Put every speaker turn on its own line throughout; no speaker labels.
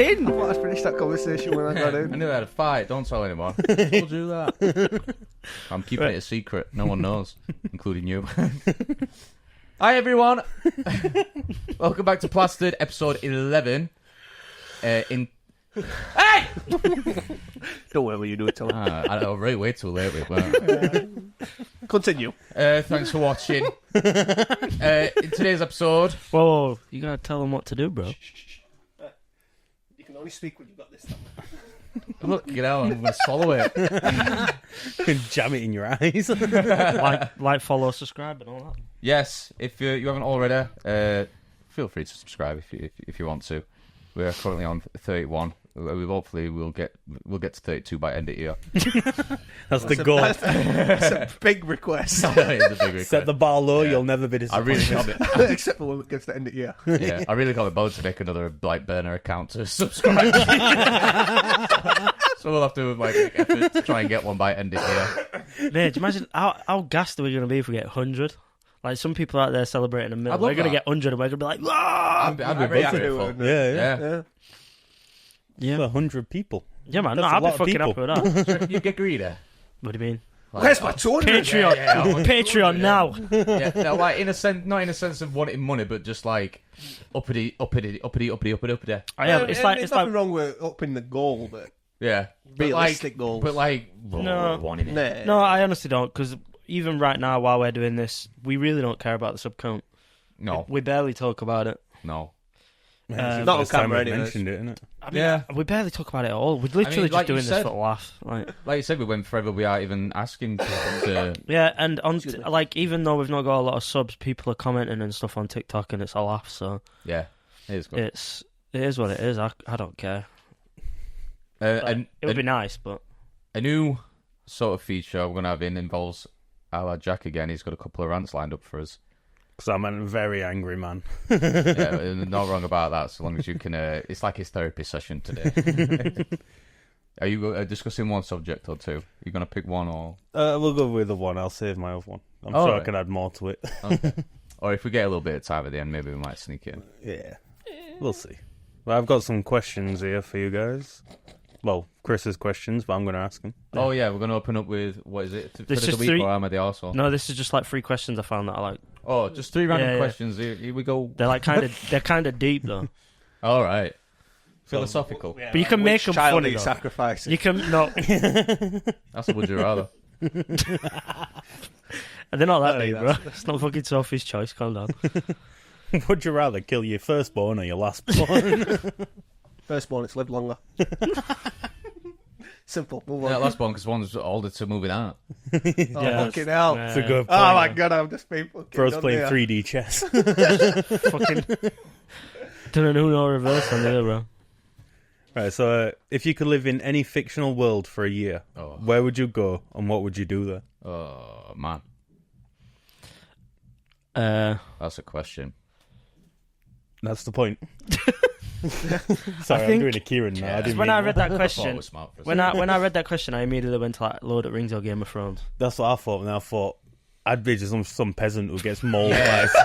in.
I thought I'd finished that conversation when I got
I
in.
knew I had a fight. Don't tell anyone. I told you that. I'm keeping it a secret. No one knows, including you. Hi, everyone. Welcome back to Plastered, episode 11. Hey!
Don't worry when you do it, Tom.
I don't know, really way too late with that.
Continue.
Thanks for watching. In today's episode...
Whoa, you gotta tell them what to do, bro.
You can only speak when you've got this stuff.
Look, I'm going to swallow it.
You can jam it in your eyes.
like, follow, subscribe, and all that.
Yes, if you haven't already, feel free to subscribe if you want to. We're currently on 31. Hopefully we'll get to 32 by end of year.
That's the goal.
That's a big request.
It's a big request.
Set the bar low, you'll never be
I
disappointed.
really got it.
Except for when it gets to the end of the year.
Yeah, I really got the bone to make another burner account to subscribe. So we'll have to make effort to try and get one by end of year.
Mate, imagine how gassed are we going to be if we get 100? Like, some people out there celebrating a
I'd
million.
love
We're going to
that.
get 100 and we're going to be like, "Wah!"
I'd be very grateful.
Yeah.
Yeah.
Yeah.
For 100 people.
Yeah, man. No,
That's a
I'd be
lot of
fucking
people.
happy with that.
You get greedy.
What do you mean?
Where's my 200?
Patreon.
yeah, yeah.
Patreon now.
Yeah, no, like in a sense, not in a sense of wanting money, but just like uppity.
I am.
There's nothing wrong with upping the goal, but
Yeah,
realistic goals.
But like,
No.
wanting it.
Nah.
No, I honestly don't, because even right now, while we're doing this, we really don't care about the sub count.
No,
We barely talk about it.
no.
Yeah, it's
not
the
on
first time
camera
we've
anyways.
mentioned it, isn't it?
I mean,
Yeah.
we barely talk about it at all. We're literally
like
just
you
doing this
said-
for a laugh.
Like you said, we went forever without even asking to
Yeah, and
Excuse me.
like, even though we've not got a lot of subs, people are commenting and stuff on TikTok, and it's a laugh. So
yeah, it is good.
it is what it is. I don't care.
And
It would be nice, but
a new sort of feature we're gonna have involves our Jack again. He's got a couple of rants lined up for us.
Because I'm a very angry man.
Yeah, not wrong about that. So long as you can, it's like his therapy session today. Are you discussing one subject or two? You're gonna pick one, or
We'll go with the one. I'll save my other one. I'm
All
sure I
right.
can add more to it.
okay. Or if we get a little bit of time at the end, maybe we might sneak in.
Yeah. We'll see. Well, I've got some questions here for you guys. Well, Chris's questions, but I'm going to ask them.
Oh yeah, we're gonna open up with what is it?
There's
For the
just
week
three-
or am I the arsehole?
no, this is just like 3 questions I found that I like.
Oh, just 3 random
Yeah, yeah.
questions. Here we go.
They're like they're kind of deep though.
All right. Philosophical.
But you can make them
child
funny.
are you
Though.
sacrificing?
You can no,
That's a would you rather.
they're not that
I
deep,
think
bro. It's not fucking Sophie's Choice. Calm down.
Would you rather kill your firstborn or your lastborn?
Firstborn, it's lived longer. Simple. Move on.
Yeah, last one because one's older to moving out.
Oh,
Yeah,
fucking hell.
yeah.
It's a good point.
Oh my god, I'm just being fucking
For us
done
playing
here.
3D chess.
Fucking done an Uno reverse on the other, bro.
Right, so if you could live in any fictional world for a year,
Oh.
where would you go and what would you do there?
Oh man, that's a question.
That's the point. Sorry,
I
I'm
think-
doing a Kieran now. I didn't
When
mean
I read that
I thought it
question,
was smart for a
when I read that question, I immediately went to like Lord of the Rings or Game of Thrones.
That's what I thought, and I thought I'd be just some peasant who gets mauled
Yeah.
by...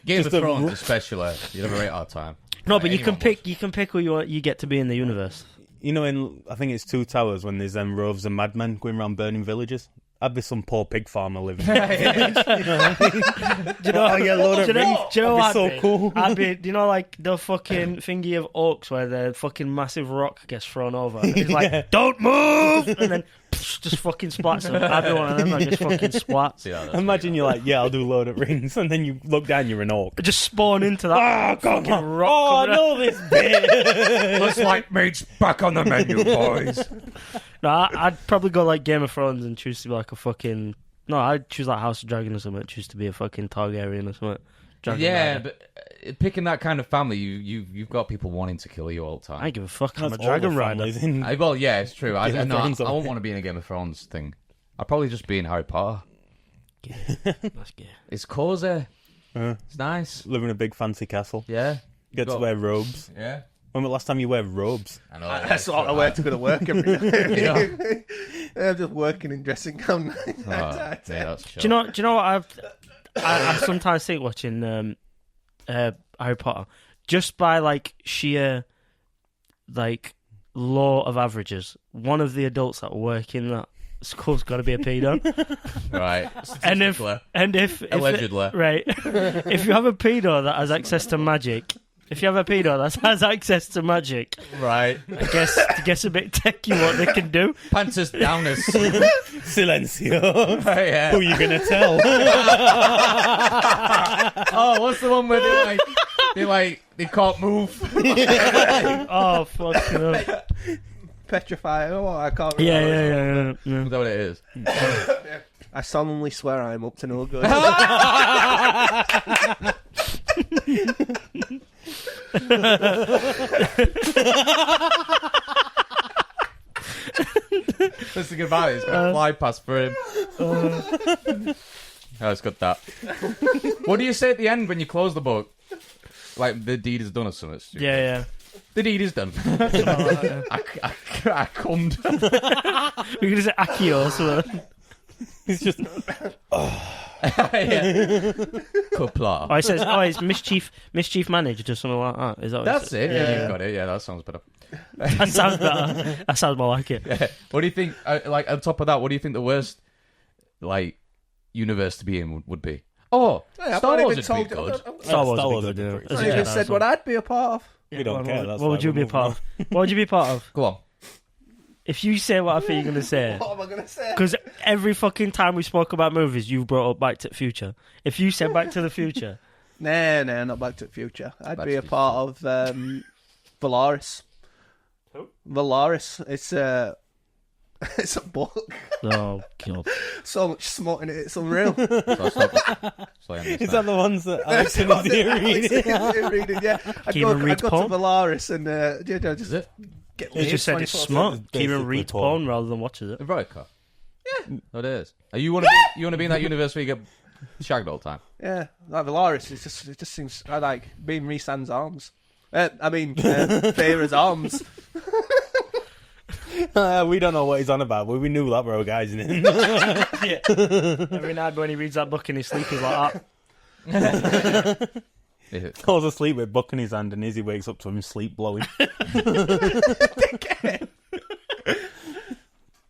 Game of
Just a
Thrones,
ru-
especially. You'd have a right hard time.
No, but you
Anyone
can pick who you get to be in the universe.
You know, in I think it's Two Towers when there's them roves of madmen going around burning villages. I'd be some poor pig farmer living.
Do you know?
Oh, yeah, Lord of
do you know,
Rings.
do you know what
That'd be
I'd
so cool.
I'd be. Do you know like the fucking thingy of orcs where the fucking massive rock gets thrown over? And it's like,
Yeah.
don't move, and then just fucking splats them. I'd be one of them. Like just fucking splat.
See how that's
Imagine you're like, yeah, I'll do Lord of the Rings, and then you look down, you're an orc.
Just spawn into that.
Come
fucking
on.
rock
Oh, I
coming
know this bit.
Looks like meat's back on the menu, boys.
No, I'd probably go like Game of Thrones and choose to be like a fucking. No, I'd choose like House of Dragon or something. Choose to be a fucking Targaryen or something. Dragon
Yeah,
Rider.
but picking that kind of family, you've got people wanting to kill you all the
I
time.
don't give a fuck. I'm a
That's all
Dragon
the
Rider.
families in.
Well, yeah, it's true. I
Game of
no,
Thrones,
I won't
okay.
want to be in a Game of Thrones thing. I'd probably just be in Harry Potter.
That's gay.
It's cozy.
Uh,
It's nice.
live in a big fancy castle.
Yeah.
Get to
Got-
wear robes.
Yeah.
When was the last time you wear robes?
I know.
That's all I wear to go to work every day.
Yeah.
I'm just working in dressing gown.
Oh, yeah, that's
Do you know what I sometimes think watching Harry Potter, just by like sheer like law of averages. One of the adults that work in that school's got to be a pedo.
Right.
and if
Allegedly.
right, if you have a pedo that has access to magic. If you have a pedo that has access to magic,
Right.
I guess a bit techie what they can do.
Pantas downers.
Silencio.
Yeah.
Who are you gonna tell?
Oh, what's the one where they can't move?
Oh fuck no.
Petrify. Oh, I can't
Yeah.
Is that what it is?
I solemnly swear I am up to no good.
That's the good about it. It's got a fly past for him. Oh, it's got that. What do you say at the end when you close the book? Like, the deed is done or something stupid.
Yeah.
The deed is done. I cummed.
We're gonna say Akio or something.
It's just
Yeah. Coupler.
Oh, it says, it's mischief managed or something like that. Is that what
That's it.
Yeah.
You got it. Yeah, that sounds better.
That sounds better. That sounds more like it.
Yeah. What do you think? Like, on top of that, what do you think the worst, like, universe to be in would be? Oh,
Hey, I've
Star
not
Wars
even
would be
told-
good.
Star Wars
Star
would
Wars
be good.
would be
Yeah.
I
pretty
just said what I'd be a part of.
we don't care. That's
What would you be a part of? What would you be a part of?
Go on.
If you say what I think you're gonna say.
What am I going to say?
Because every fucking time we spoke about movies, you brought up Back to the Future. If you said Back to the Future,
Nah, not Back to the Future. I'd
Back
be
to
a
the
part of Valaris.
Who?
Valaris. It's a it's a book.
oh god,
So much smut in it. It's unreal.
So
Is that the ones that Alex and
Alex
Izzy are reading?
Yeah. I'd
Kieran
go
reads
to
porn?
Valaris and just
Is it?
get
you
laid
just said it's
24/7.
smart.
It's
Kieran
basically
reads
porn.
porn rather than watches it.
Erotica. Yeah. That is. You want to be in that universe where you get shagged all the time?
Yeah, like Valaris. It just seems I like being Rhysand's arms. Feyre's arms.
We don't know what he's on about, but we knew that bro guy's in.
Every night when he reads that book in his sleep, he's like that.
Yeah.
Falls asleep with book in his hand, and Izzy wakes up to him sleep blowing.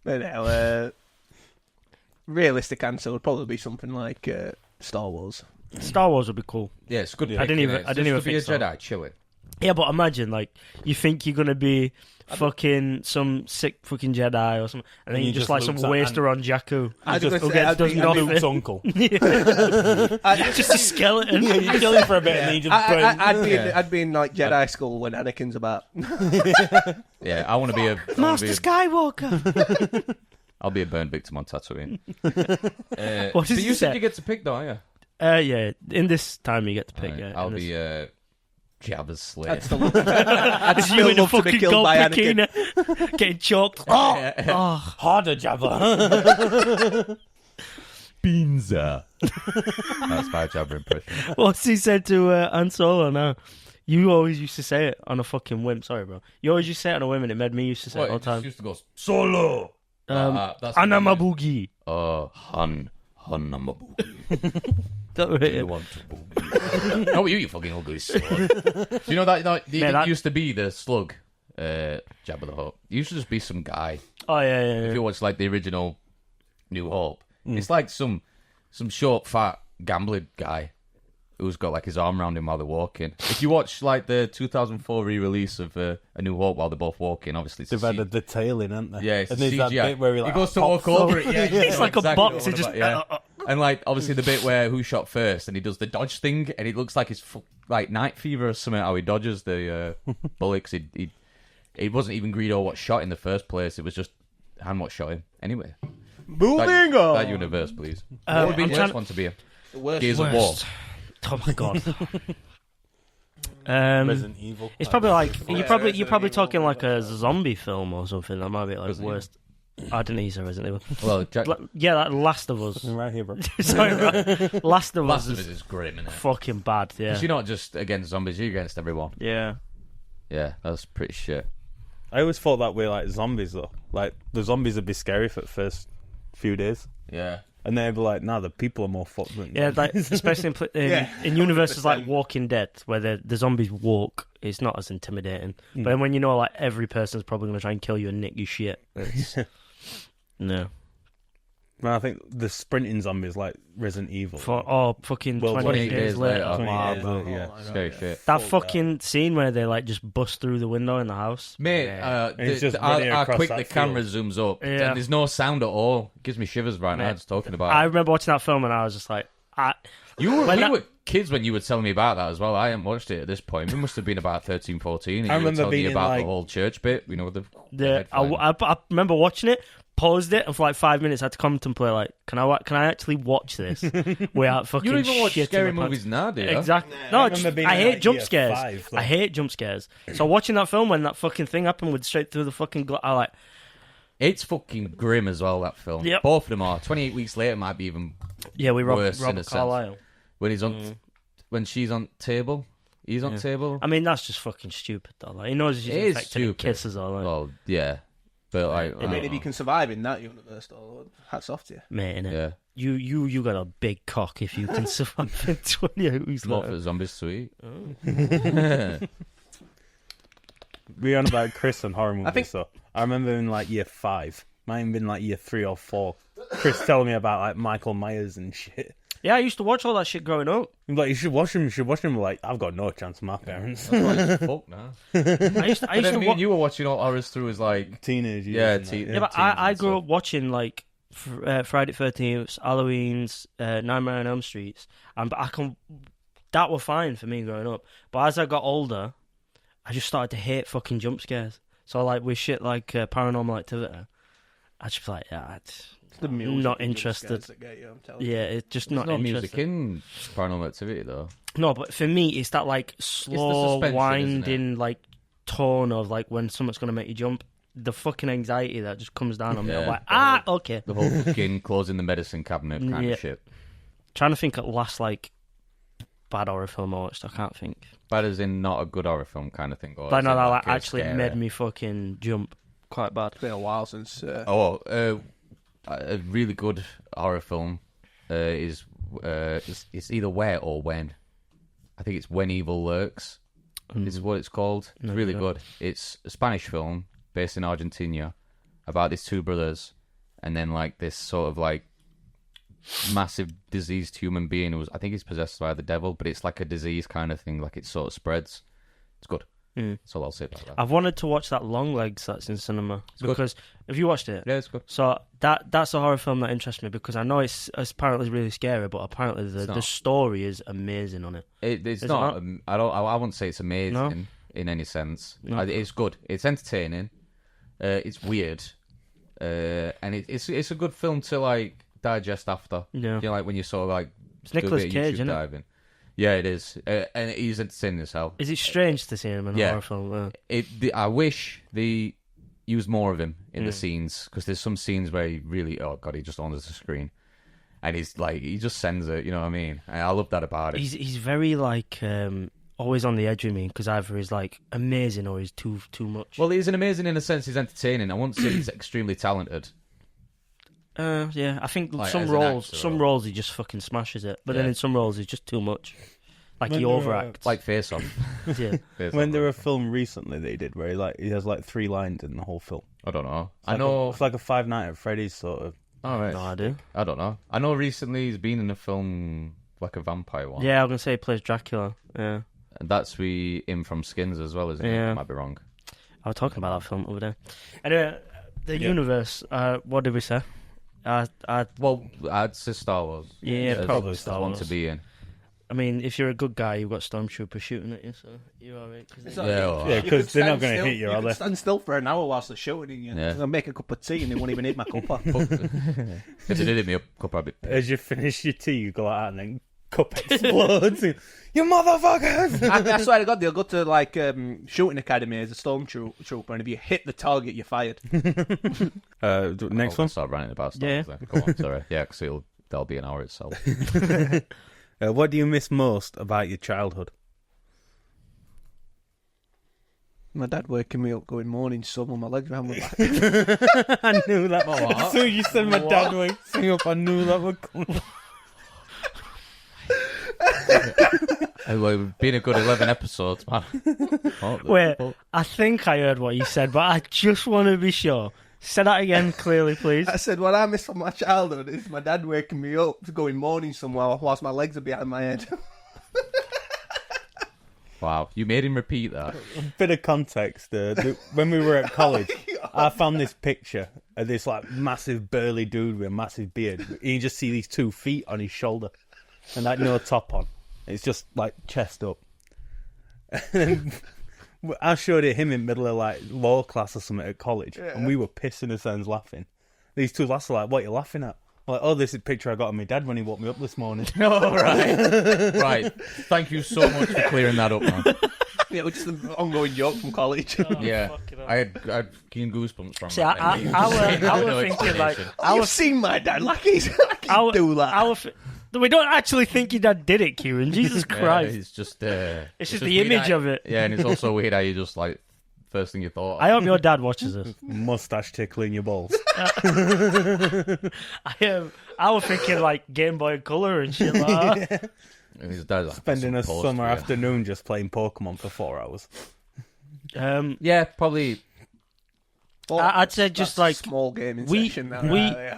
But no, realistic answer would probably be something like Star Wars.
Star Wars would be cool.
Yeah, it's good.
I didn't even
be
think
a
so.
Jedi chilling.
Yeah, but imagine like you think you're gonna be fucking some sick fucking Jedi or something, and then
And
you
you
just
just
like some
Luke's
waster on Jakku.
I was
just-
gonna
who
say,
gets-
I'd
does
be-
nothing.
Luke's uncle.
Just a skeleton.
You kill him for a bit, and then you just burn.
I'd be in like Jedi school when Anakin's about.
Yeah, I want to be a
Master Skywalker.
I'll be a burn victim on Tatooine.
What does
but
he
you said
say?
you get to pick, though, yeah.
Yeah. In this time, you get to pick.
Right,
Yeah,
I'll
in
be
this-
Jabba's slave.
I'd still, I'd
you
still
in a
love to be
fucking
killed
gold
by Anakin.
bikini, getting choked. Oh, oh.
Harder, Jabba.
Beanza. That's my Jabba impression.
What's he said to Han Solo now? You always used to say it on a fucking whim. Sorry, bro. You always used to say it on a whim, and it made me used to say it all the time.
Used to go Solo. That's
Anamabugi.
Han Namabugi.
That was
You
it.
want to boogie? No, you fucking ugly slug. Do you know that
that-
used to be the slug, Jabba the Hutt? He used to just be some guy.
Oh yeah.
If you watch like the original New Hope, it's like some short, fat, gambling guy who's got like his arm around him while they're walking. If you watch like the 2004 re-release of A New Hope while they're both walking, obviously it's
They've added the tail in, haven't they?
yeah, it's
and
a
there's that
CGI.
bit where he, like,
goes to
pops
walk over
up.
it. Yeah, you
It's
know
like a
exactly
box.
what
It
I'm
just
about, yeah. And like obviously the bit where who shot first, and he does the dodge thing, and it looks like it's like night fever or something. How he dodges the bullocks. It wasn't even Greedo what shot in the first place. It was just Han what shot him. Anyway,
Moving on.
that universe, please. What would be
I'm
the
trying
worst one to be?
The worst.
Gears of War.
Worst. Oh my god.
Resident Evil.
It's probably like you're probably
Resident
talking
Evil.
like a zombie film or something. That might be like
Resident
worst. I didn't use Resident Evil.
Well, Jack,
Yeah, that Last of Us.
right here, bro.
Sorry, right. Last of
Last
Us
of Us
is
is grim, isn't it?
fucking bad. Yeah.
Because you're not just against zombies; you're against everyone.
Yeah.
Yeah, that's pretty shit.
I always thought that way, like zombies, though. Like the zombies would be scary for the first few days,
Yeah.
and then they'd be like, "Nah, the people are more fucked than
Yeah, like especially in
Yeah,
in universes like
100%.
Walking Dead, where the zombies walk it's not as intimidating. But then when you know like every person's probably gonna try and kill you and nick your shit, it's... no.
Man, I think the sprinting zombies like Resident Evil.
Fucking
Well,
28 days later.
28
Wow,
days
bro.
later, yeah.
Scary shit.
That fucking scene where they like just bust through the window in the house.
Mate,
It's just running
how
across
quick
that
the camera zooms up.
Yeah.
There's no sound at all. It gives me shivers right now
Mate,
just talking about
I
it.
remember watching that film and I was just like,
We
when that-
were kids when you were telling me about that as well. I hadn't watched it at this point. We must have been about 13, 14. And
I
you were
remember
telling me
being
about
like-
the whole church bit. You know, the
I remember watching it, paused it, and for like 5 minutes I had to contemplate like, can I actually watch this without fucking
You don't even watch
shitting
scary
my pants?
movies now, do you?
Exactly.
Nah.
No,
I
I, just,
remember being
I
in,
hate
like,
jump
year
scares.
5,
I hate jump scares. So watching that film when that fucking thing happened with straight through the fucking I like,
It's fucking grim as well, that film.
Yep.
Both of them are. 28 Weeks Later might be even
yeah, we
worse in a
Robert
sense.
Carlyle.
when he's on when she's on table. He's on table.
I mean, that's just fucking stupid, though. Like, he knows she's
It is
infected and
stupid.
kisses her. Like,
Well, yeah. But like,
I mean, if you can survive in that universe, though, hats off to you.
mate, innit?
yeah,
You got a big cock if you can survive in 28 weeks
more
later.
for zombies to eat.
We're on about Chris and horror movies.
think-
So I remember in like year 5, might have been like year 3 or 4. Chris telling me about like Michael Myers and shit.
Yeah, I used to watch all that shit growing up.
I'm like, you should watch him. You should watch him. Like, I've got no chance. My parents,
Fuck now.
I used
And
to
then me
watch.
and you were watching all horrors through as like
teenage years.
Yeah,
and that,
teen-
Yeah, but
teens
I
and
grew
stuff.
up watching like Friday 13th, Halloween's, Nightmare on Elm Streets, and that were fine for me growing up. But as I got older, I just started to hate fucking jump scares. So like with shit like Paranormal Activity, I just be like, yeah,
It's the music
Not
and jump
interested.
scares that get you, I'm telling you.
yeah, it's just
There's
not
no
interested.
music in Paranormal Activity though.
No, but for me, it's that like slow,
suspension, isn't it?
winding like tone of like when something's gonna make you jump. The fucking anxiety that just comes down on me. I'm
Yeah.
like, okay.
The whole fucking closing the medicine cabinet kind
Yeah.
of shit.
Trying to think of last like bad horror film I watched. I can't think.
Bad as in not a good horror film kind of thing. Or
But
is
no,
it
that
like
like,
a
actually
scary?
made me fucking jump quite bad.
It's been a while since.
A really good horror film is it's either Where or When. I think it's When Evil Lurks. Is what it's called. It's
No,
really
no.
good. It's a Spanish film based in Argentina about these two brothers, and then like this sort of like massive diseased human being who I think he's possessed by the devil, but it's like a disease kind of thing. Like it sort of spreads. It's good. That's all I'll say about that.
I've wanted to watch that Long Legs that's in cinema
good.
because have you watched it?
Yeah, it's good.
So that's a horror film that interests me because I know it's apparently really scary, but apparently the
not.
story is amazing on it.
It's
Is it
not.
not?
I wouldn't say it's amazing
No?
in any sense.
No.
It's good. It's entertaining. It's weird, and it's a good film to like digest after.
Yeah.
You know, like when you sort of like
It's
do a
Nicolas
bit of
Cage,
YouTube
isn't it?
diving. Yeah, it is, and he's entertaining as hell.
Is it strange to see him in a
Yeah.
horror film?
I wish they used more of him in
Mm.
the scenes because there's some scenes where he really, oh god, he just owns the screen, and he's like, he just sends it. You know what I mean? And I love that about it.
He's very like always on the edge of me because either he's like amazing or he's too much.
Well, he's an amazing in a sense. He's entertaining. I won't say he's extremely talented.
Yeah, I think
Like,
some
as an
roles,
actor,
some
or-
roles he just fucking smashes it, but then
Yeah.
in some roles he's just too much. Like he
When they're,
overacts.
Like Face Off.
yeah.
when there a film recently they did where he has like 3 lines in the whole film.
I don't know.
It's like
I know.
it's like a Five Nights at Freddy's sort of.
All right.
No, I do.
I don't know. I know recently he's been in a film like a vampire one.
Yeah, I'm gonna say he plays Dracula. Yeah,
And that's him from Skins as well, isn't
Yeah.
it? Might be wrong.
I was talking about that film over there. Anyway, the universe. What did we say?
Well, I'd say Star Wars.
Yeah,
As-
probably
as
Star
one
Wars.
to be in.
I mean, if you're a good guy, you've got stormtroopers shooting at you, so you're alright.
It's
Yeah,
like-
well,
Yeah,
you
'cause
could
they're not
stand
gonna
still-
hit you, are
could
they?
stand still for an hour whilst they're shooting you.
Yeah.
They'll make a cup of tea and they won't even eat my cuppa.
If they did hit me up, could probably.
As you finish your tea, you go like that and then cup explodes. You motherfuckers!
I swear to God, they'll go to like shooting academy as a stormtrooper, and if you hit the target, you're fired.
Next one.
Start ranting about Star
Yeah.
Wars. Then. Go on, sorry. Yeah, because that'll be an hour itself.
What do you miss most about your childhood?
My dad waking me up, going morning sun on my legs around my back.
I knew that. As soon as you said my dad wakes me up, I knew that would come.
Well, it's been a good 11 episodes, man.
Wait, I think I heard what you said, but I just want to be sure. Say that again clearly, please.
I said, what I miss from my childhood is my dad waking me up to go in morning somewhere whilst my legs are behind my head.
Wow, you made him repeat that.
Bit of context. When we were at college, I found this picture of this like massive burly dude with a massive beard. You just see these 2 feet on his shoulder, and like no top on. It's just like chest up. And I showed it him in middle of like law class or something at college, and we were pissing ourselves laughing. These 2 lads are like, "What are you laughing at?" I'm like, "Oh, this is a picture I got of my dad when he woke me up this morning."
Oh, right. Right. Thank you so much for clearing that up, man.
Yeah, which is an ongoing joke from college.
Yeah. I had keen goosebumps from
See,
that.
I was thinking like,
I've seen my dad like he's do that.
We don't actually think your dad did it, Kieran. Jesus Christ.
It's just...
it's just the image of it.
Yeah, and it's also weird how you just, like, first thing you thought.
I hope your dad watches this.
Mustache tickling your balls.
I was thinking like Game Boy Color and shit like that.
And his dad's like,
Spending a
some
summer
post,
afternoon just playing Pokemon for 4 hours.
Yeah, probably...
I'd say just like
small gaming
we
session now.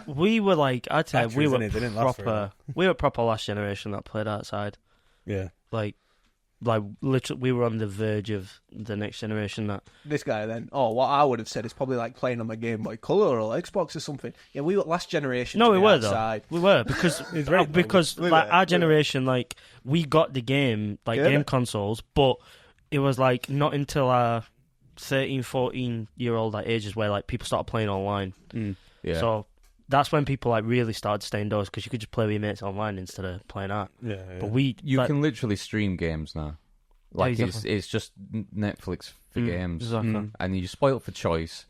we were like I'd say
Batteries
we were
in it, they didn't last very long.
proper we were proper last generation that played outside.
Yeah.
Like literally we were on the verge of the next generation that
This guy then, what I would have said is probably like playing on my Game Boy Color or Xbox or something. Yeah, we were last generation.
No,
to
we
be
were
outside.
though. We were because
We
like
were.
our generation like we got the game game consoles, but it was like not until our 13, 14-year-old ages where like people started playing online.
Yeah.
So that's when people like really started staying indoors because you could just play with your mates online instead of playing out.
Yeah.
But
You
like,
can literally stream games now. Like
exactly.
it's just Netflix for games,
exactly.
and you spoil it for choice.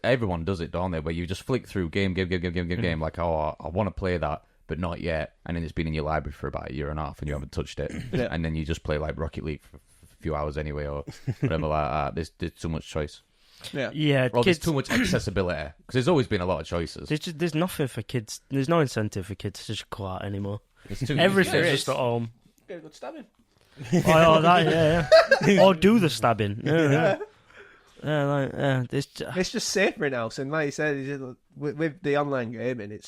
Everyone does it, don't they? Where you just flick through game. Like, I want to play that, but not yet. And then it's been in your library for about a year and a half, and you haven't touched it.
Yeah.
And then you just play like Rocket League for a few hours anyway, or whatever like that. There's too much choice.
Yeah,
Well,
kids,
there's too much accessibility because there's always been a lot of choices.
there's nothing for kids. There's no incentive for kids to just go out anymore.
It's too
Everything's
yeah,
just at home.
Get a good stabbing.
Or do the stabbing.
It's just safer in house, and like you said, with the online gaming,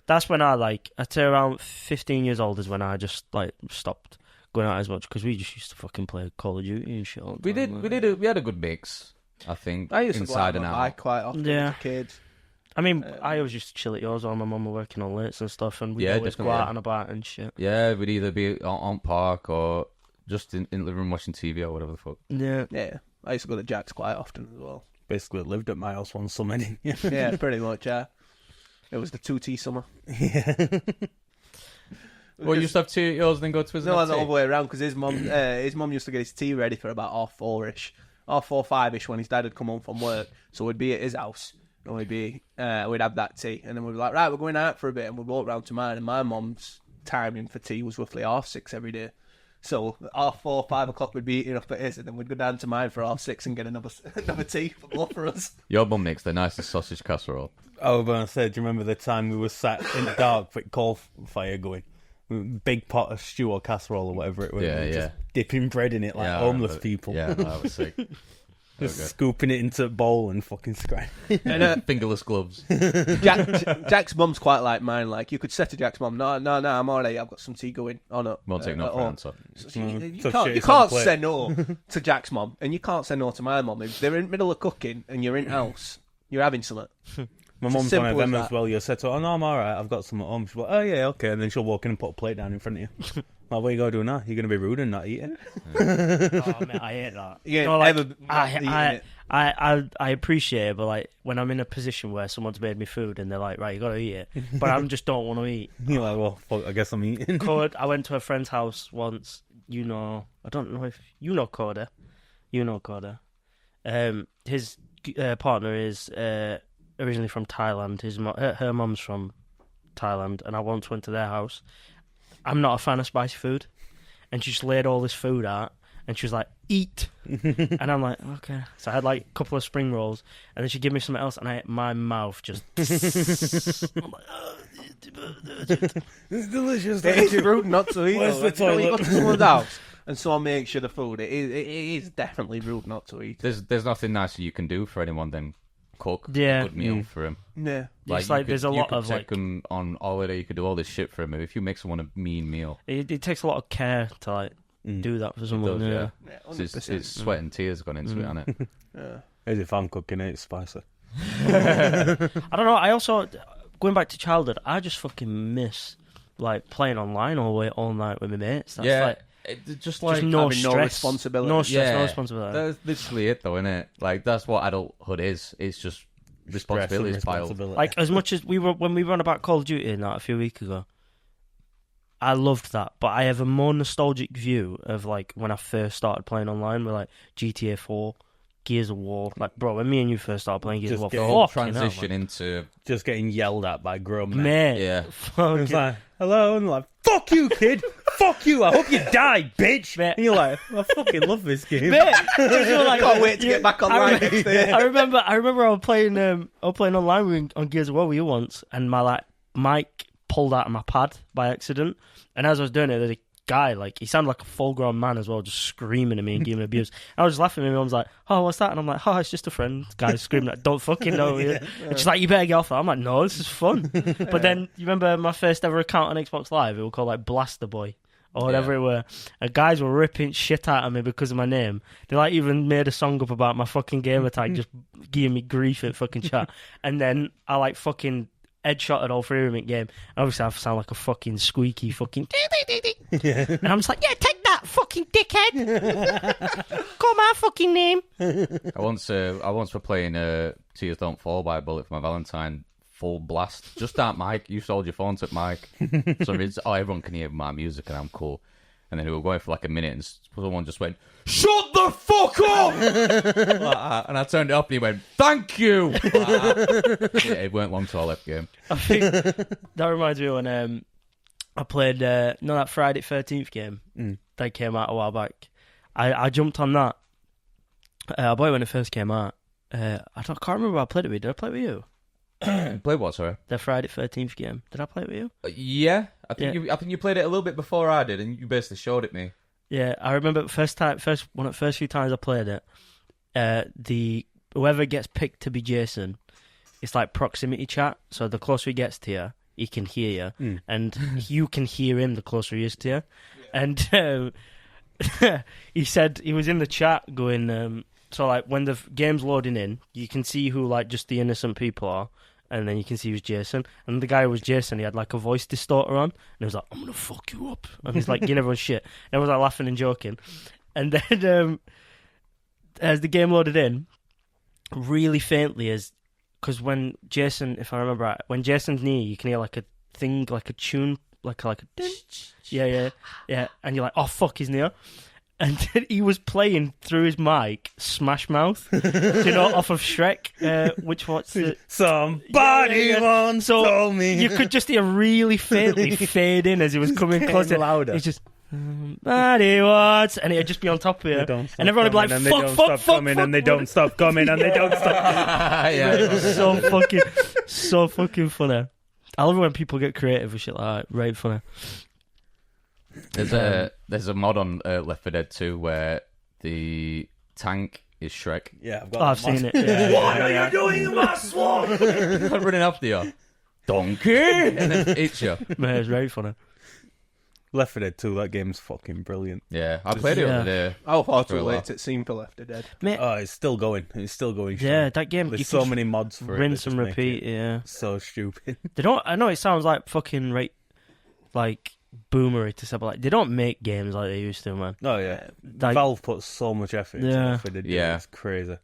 That's when I'd say around 15 years old is when I just stopped going out as much because we just used to fucking play Call of Duty and shit all the time.
We had a good mix, I think.
I used to
inside
go
and
out
out.
bike quite often as a kid.
I mean, I always used to chill at yours while my mum were working on lates and stuff, and we'd always go
definitely.
out and about and shit.
Yeah, we'd either be on park or just in the living room watching TV or whatever the fuck.
Yeah.
Yeah, I used to go to Jack's quite often as well.
Basically lived at my house one summer, didn't you?
Yeah, pretty much, yeah. It was the 2T summer.
Yeah.
Well, you used to have tea at yours and then go to his
No, the other way around, because his mum used to get his tea ready for about 4:30ish. 5ish when his dad had come home from work. So we'd be at his house, and we'd have that tea, and then we'd be like, right, we're going out for a bit, and we'd walk round to mine, and my mum's timing for tea was roughly 6:30 every day. So 4, 5 o'clock we'd be eating up at his, and then we'd go down to mine for 6:30 and get another tea for both of us.
Your mum makes the nicest sausage casserole.
I was going to say, do you remember the time we were sat in the dark with coal fire going? Big pot of stew or casserole or whatever it was.
Yeah,
Just dipping bread in it like homeless people.
Yeah, that was sick.
Just scooping it into a bowl and fucking scratch.
And
Fingerless gloves.
Jack's mum's quite like mine. Like, you could say to Jack's mum, no, I'm alright, I've got some tea going. Oh no,
Won't take no for an answer.
So you
tough
can't,
shit,
you
it's on
can't
plate.
say no to Jack's mum, and you can't say no to my mum. If they're in the middle of cooking and you're in house, you're having something.
My
It's as
mum's one
simple
of them
as
as
that.
well. You said to her, oh no, I'm alright, I've got some at home. She's like, oh yeah, okay. And then she'll walk in and put a plate down in front of you. Like, what are you going to do now? You're going to be rude and not eat it?
Oh, man, I hate that.
You ain't
No, like,
ever eaten it.
I appreciate it, but when I'm in a position where someone's made me food and they're like, right, you got to eat it, but I just don't want to eat.
You're like, well, fuck, I guess I'm eating.
I went to a friend's house once. I don't know if you know Coda. You know Coda. His partner is originally from Thailand. Her mum's from Thailand, and I once went to their house. I'm not a fan of spicy food, and she just laid all this food out, and she was like, "Eat," and I'm like, "Okay." So I had a couple of spring rolls, and then she gave me something else, and my mouth just. I'm like,
It's delicious.
It is rude not to eat.
Where's
though.
the
Like, you know, when you
toilet?
go to someone's house and someone makes you the food. It is definitely rude not to eat.
There's nothing nicer you can do for anyone than cook
Yeah.
a good meal for him.
Yeah.
It's
you
like there's a
you
lot
could
of
take
like
them on holiday. You could do all this shit for him. If you make someone a mean meal,
it takes a lot of care to like do that for
it
someone.
does,
Yeah.
yeah.
Yeah,
It's sweat and tears gone into it, hasn't it?
Yeah.
As if I'm cooking it, it's spicy.
I don't know. I also going back to childhood. I just fucking miss like playing online all night with my mates. That's
Yeah,
like
just like
just no
having no
stress,
responsibility.
no stress, no
Yeah.
responsibility.
that's literally it, though, isn't it? Like that's what adulthood is. It's just responsibilities
Stress and
piled.
responsibility.
Like as much as when we were on about Call of Duty and that a few weeks ago, I loved that. But I have a more nostalgic view of like when I first started playing online with like GTA 4, Gears of War. Like, bro, when me and you first started playing Gears
Just
of War,
get
The whole
fucking hell,
transition into
just getting yelled at by grown men.
man.
yeah.
Fucking-
It's like, hello, and like, fuck you, kid. Fuck you. I hope you die, bitch.
Mate.
And you're like, I fucking love this game.
Mate, 'cause you're like-
Can't wait to get back online next day.
I remember I was playing online on Gears of War with you once, and my like mic pulled out of my pad by accident, and as I was doing it, there's a guy like he sounded like a full-grown man as well, just screaming at me and giving me abuse. I was just laughing at me. My mum's like, "Oh, what's that?" And I'm like, "Oh, it's just a friend." Guy screaming, like, "Don't fucking know." And she's like, "You better get off that." I'm like, "No, this is fun." But then you remember my first ever account on Xbox Live? It was called like Blaster Boy. Or whatever
Yeah.
it were. And guys were ripping shit out of me because of my name. They like even made a song up about my fucking gamer tag, just giving me grief in fucking chat. And then I like fucking headshotted all three of them in game. And obviously I sound like a fucking squeaky fucking and I'm just like, yeah, take that fucking dickhead. Call my fucking name.
I once were playing Tears Don't Fall by Bullet for my Valentine full blast. Just that mic. You sold your phone to mic. So it's, everyone can hear my music and I'm cool. And then we were going for like a minute and someone just went, "Shut the fuck up!" Like that. And I turned it up and he went, "Thank you!" Like that. Yeah, it weren't long till I left game.
I think that reminds me when I played that Friday 13th game that came out a while back. I jumped on that. I bought it when it first came out. I can't remember what I played it with. Did I play it with you?
Play what, sorry?
The Friday 13th game. Did I play it with you?
Yeah. I think
Yeah.
I think you played it a little bit before I did and you basically showed it me.
Yeah, I remember first few times I played it. Whoever gets picked to be Jason, it's like proximity chat. So the closer he gets to you, he can hear you, and you can hear him the closer he is to you. And he said he was in the chat going. So like when the game's loading in, you can see who like just the innocent people are. And then you can see he was Jason. And the guy who was Jason, he had like a voice distorter on. And he was like, "I'm going to fuck you up." And he's like, giving everyone shit. And everyone was like laughing and joking. And then as the game loaded in, really faintly, because when Jason, if I remember right, when Jason's near you can hear like a thing, like a tune, like a yeah. And you're like, "Oh, fuck, he's near." And then he was playing through his mic Smash Mouth, off of Shrek, which was
Somebody once told me.
You could just hear really faintly fade in as he was coming
Getting
closer.
louder.
It's just somebody once, and it'd just be on top of you, and everyone would be like, "Fuck, fuck,"
and they don't stop coming, and they don't stop.
Yeah.
It was so fucking funny. I love it when people get creative with shit like that. Right funny.
There's a mod on Left 4 Dead 2 where the tank is Shrek.
Yeah,
I've seen it. Yeah,
What are you doing in my swamp? Running after you. Donkey! And then it's you.
Man, it's very funny.
Left 4 Dead 2, that game's fucking brilliant.
Yeah, I played it the other day.
How far too
Very
late
well.
it seemed for Left 4 Dead.
Mate,
Oh, it's still going. It's still going.
yeah, that game.
There's
you
so
can
many mods for
rinse
it.
and
that just make
repeat.
it
Yeah,
So stupid.
they don't. I know it sounds like fucking like boomery to say, but like they don't make games like they used to, man.
Oh, yeah.
Like,
Valve puts so much effort into
Yeah.
Left 4 Dead.
Yeah.
It's crazy.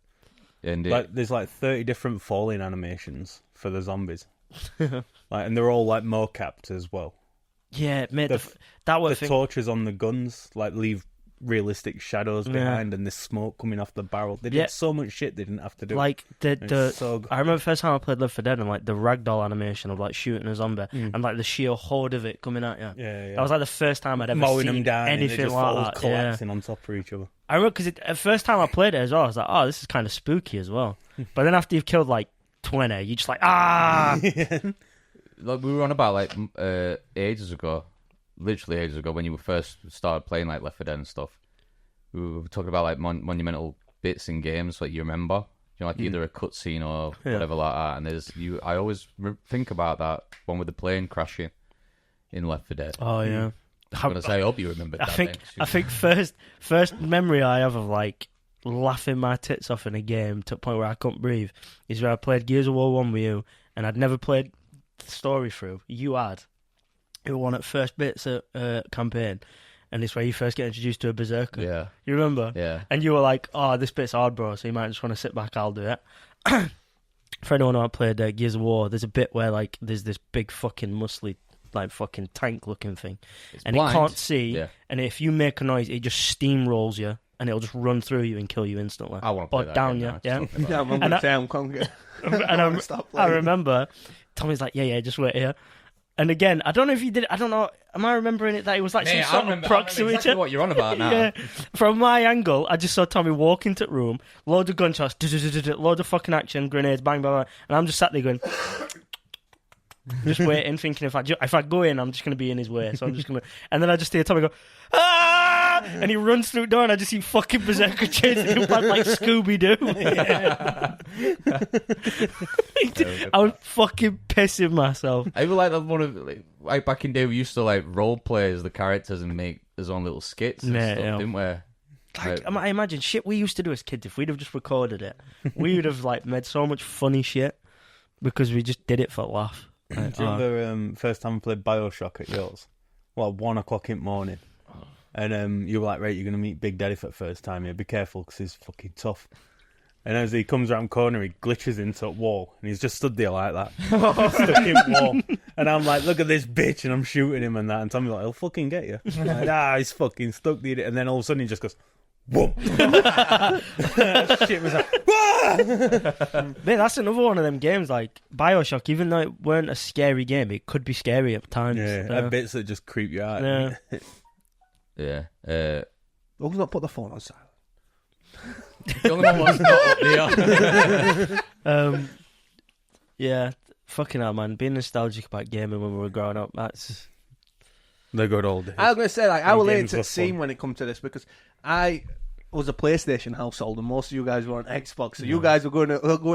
And
Like, there's like 30 different falling animations for the zombies. And they're all like mo-capped as well.
yeah, mate,
The
that
The
was thing.
torches on the guns leave realistic shadows
Yeah.
behind, and there's smoke coming off the barrel. They did
Yeah.
so much shit they didn't have to do.
Like
It's so good.
I remember the first time I played Left 4 Dead and like the ragdoll animation of like shooting a zombie and like the sheer horde of it coming at you.
Yeah.
That was like the first time I'd ever
mowing
seen
them down, and they
anything
just
like
all
that. Yeah.
collapsing on top of each other.
I remember because the first time I played it as well, I was like, "Oh, this is kind of spooky as well." But then after you've killed like 20, you're just like, "Ah."
like we were on about like ages ago, literally ages ago when you first started playing like Left 4 Dead and stuff. We were talking about like monumental bits in games like you remember, like either a cutscene or whatever like that. And I always think about that one with the plane crashing in Left 4 Dead.
Oh yeah.
I'm gonna say I hope you remembered that.
I think first memory I have of like laughing my tits off in a game to the point where I couldn't breathe is where I played Gears of War 1 with you, and I'd never played the story through. You had. It was one at first bits at campaign, and it's where you first get introduced to a berserker.
Yeah.
You remember?
Yeah.
And you were like, "Oh, this bit's hard, bro." So you might just want to sit back. I'll do it. For anyone who played Gears of War, there's a bit where like there's this big fucking muscly, like fucking tank looking thing, and
blind.
it can't see.
Yeah.
And if you make a noise, it just steamrolls you, and it'll just run through you and kill you instantly.
I want to play
or
that
down
game
you.
now.
Yeah.
Yeah, I'm going to say I'm conquer.
And I remember Tommy's like, yeah, just wait here. And again, I don't know if you did it. I don't know. Am I remembering it that it was like some sort of proximity?
Exactly what you're on about now.
Yeah. From my angle, I just saw Tommy walk into the room, loads of gunshots, loads of fucking action, grenades, bang, bang, bang, and I'm just sat there going, just waiting, thinking if I go in, I'm just going to be in his way. So I'm just going to, and then I just hear Tommy go, ah! And he runs through the door, and I just see fucking Berserker chasing him like Scooby Doo. I was fucking pissing myself.
I even like that one of like back in the day we used to like role play as the characters and make his own little skits and stuff, didn't we?
Like, I imagine shit we used to do as kids. If we'd have just recorded it, we would have like made so much funny shit because we just did it for a laugh. Like,
Do you remember first time I played Bioshock at yours? Well, 1 o'clock in the morning. And you were like, right, you're going to meet Big Daddy for the first time here. Be careful, because he's fucking tough. And as he comes around the corner, he glitches into a wall. And he's just stood there like that. Stuck in the wall. And I'm like, look at this bitch. And I'm shooting him and that. And Tommy's like, he'll fucking get you. I'm like, he's fucking stuck there. And then all of a sudden he just goes, whoop. Shit was like,
Mate, that's another one of them games like Bioshock. Even though it weren't a scary game, it could be scary at times.
yeah, bits that just creep you out.
Yeah.
Yeah.
Always not put the phone on silent.
The only one was not up there.
Yeah, fucking hell, man. Being nostalgic about gaming when we were growing up, that's...
They're good old days.
I was going to say, like, I
And
was late
games
to
were
the scene
fun.
when it comes to this because I was a PlayStation household and most of you guys were on Xbox. So you guys were going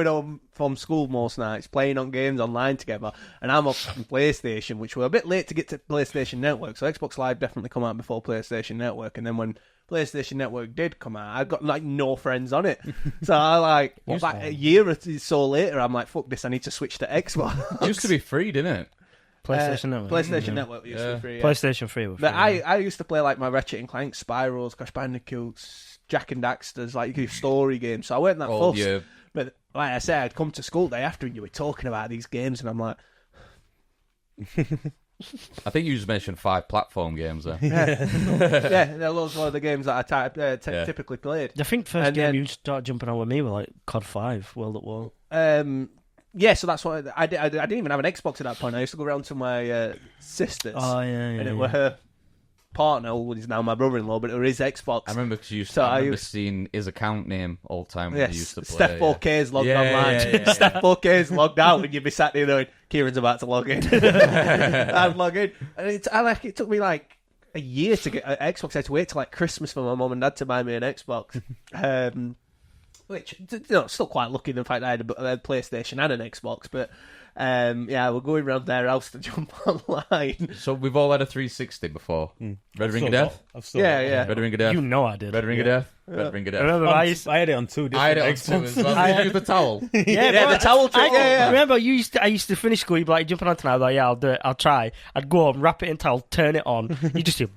home from school most nights, playing on games online together. And I'm up on PlayStation, which were a bit late to get to PlayStation Network. So Xbox Live definitely come out before PlayStation Network. And then when PlayStation Network did come out, I got like no friends on it. So I like, a year or so later, I'm like, fuck this, I need to switch to Xbox.
It used to be free, didn't it?
PlayStation Network.
PlayStation Network used to be free. Yeah.
PlayStation 3 were free.
But I used to play like my Ratchet and Clank, Spyros, Crash Bandicoots, Jack and Daxter's, like story games. So I weren't that fussed.
Yeah.
But like I said, I'd come to school day after and you were talking about these games, and I'm like,
I think you just mentioned 5 platform games there.
yeah, those were the games that I typically played.
I think first
And
game
then-
you started jumping on with me were like COD 5, World at War.
Yeah, so that's what I did. I didn't even have an Xbox at that point. I used to go around to my sister's,
Oh, yeah.
and it were her partner, who is now my brother-in-law, but it was his Xbox.
I remember because
I
I remember
used-
seeing his account name all the time when
Yes,
he used to play.
Steph 4K's logged online.
Yeah.
Steph 4K's logged out, and you'd be sat there going, Kieran's about to log in. I'd log in. And it took me like a year to get an Xbox. I had to wait till like Christmas for my mum and dad to buy me an Xbox. Which, still quite lucky in the fact that I had a PlayStation and an Xbox. But yeah, we're going around their house to jump online.
So we've all had a 360 before. Red Ring of Death?
I've still
Yeah,
got
yeah.
one.
Red Ring of Death?
You know I did.
Red Ring of Death? Red Ring of
I
Death.
remember I used to...
I had it on 2
I had
different
it on 2
Xboxes.
as well. Did you use the towel?
Yeah, the towel trick. Yeah.
Remember, I used to finish school, you'd be like, jumping on tonight, I'd be like, yeah, I'll do it, I'll try. I'd go home, wrap it in towel, turn it on, you just hear...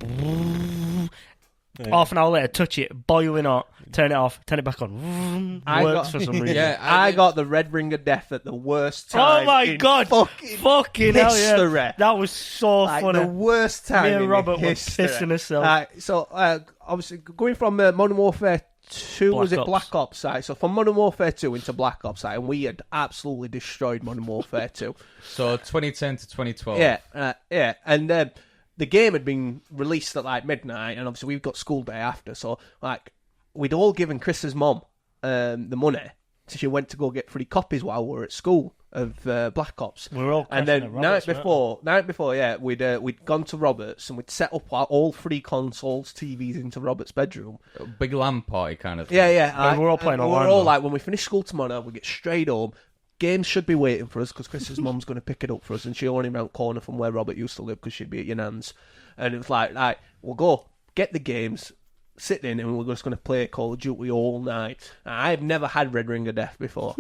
Half an hour later, touch it, boiling hot, turn it off, turn it back on. Works for some reason.
Yeah,
I got the Red Ring of Death at the worst time.
Oh my
in
god! Fucking hell, yeah.
history.
That was so
Like
funny.
the worst time
Me and
in
Robert were
history.
pissing ourselves.
So obviously going from Modern Warfare 2, was it
Black Ops.
Black Ops side? So from Modern Warfare 2 into Black Ops side, and we had absolutely destroyed Modern Warfare 2.
So 2010 to 2012.
Yeah, and the game had been released at like midnight, and obviously we've got school day after, so like we'd all given Chris's mum the money, so she went to go get free copies while we were at school. of Black Ops.
We were all
and
crashing
then
at Roberts,
night before, yeah, we'd gone to Roberts and we'd set up all 3 consoles, TVs into Roberts' bedroom.
Big LAN party kind of thing.
Yeah.
And we're all playing
and
online,
we're all
though.
like, when we finish school tomorrow, we get straight home. Games should be waiting for us because Chris's mum's going to pick it up for us, and she's only around the corner from where Robert used to live because she'd be at your nan's. And it was like, right, we'll go get the games, sit in, and we're just going to play Call of Duty all night. I've never had Red Ring of Death before.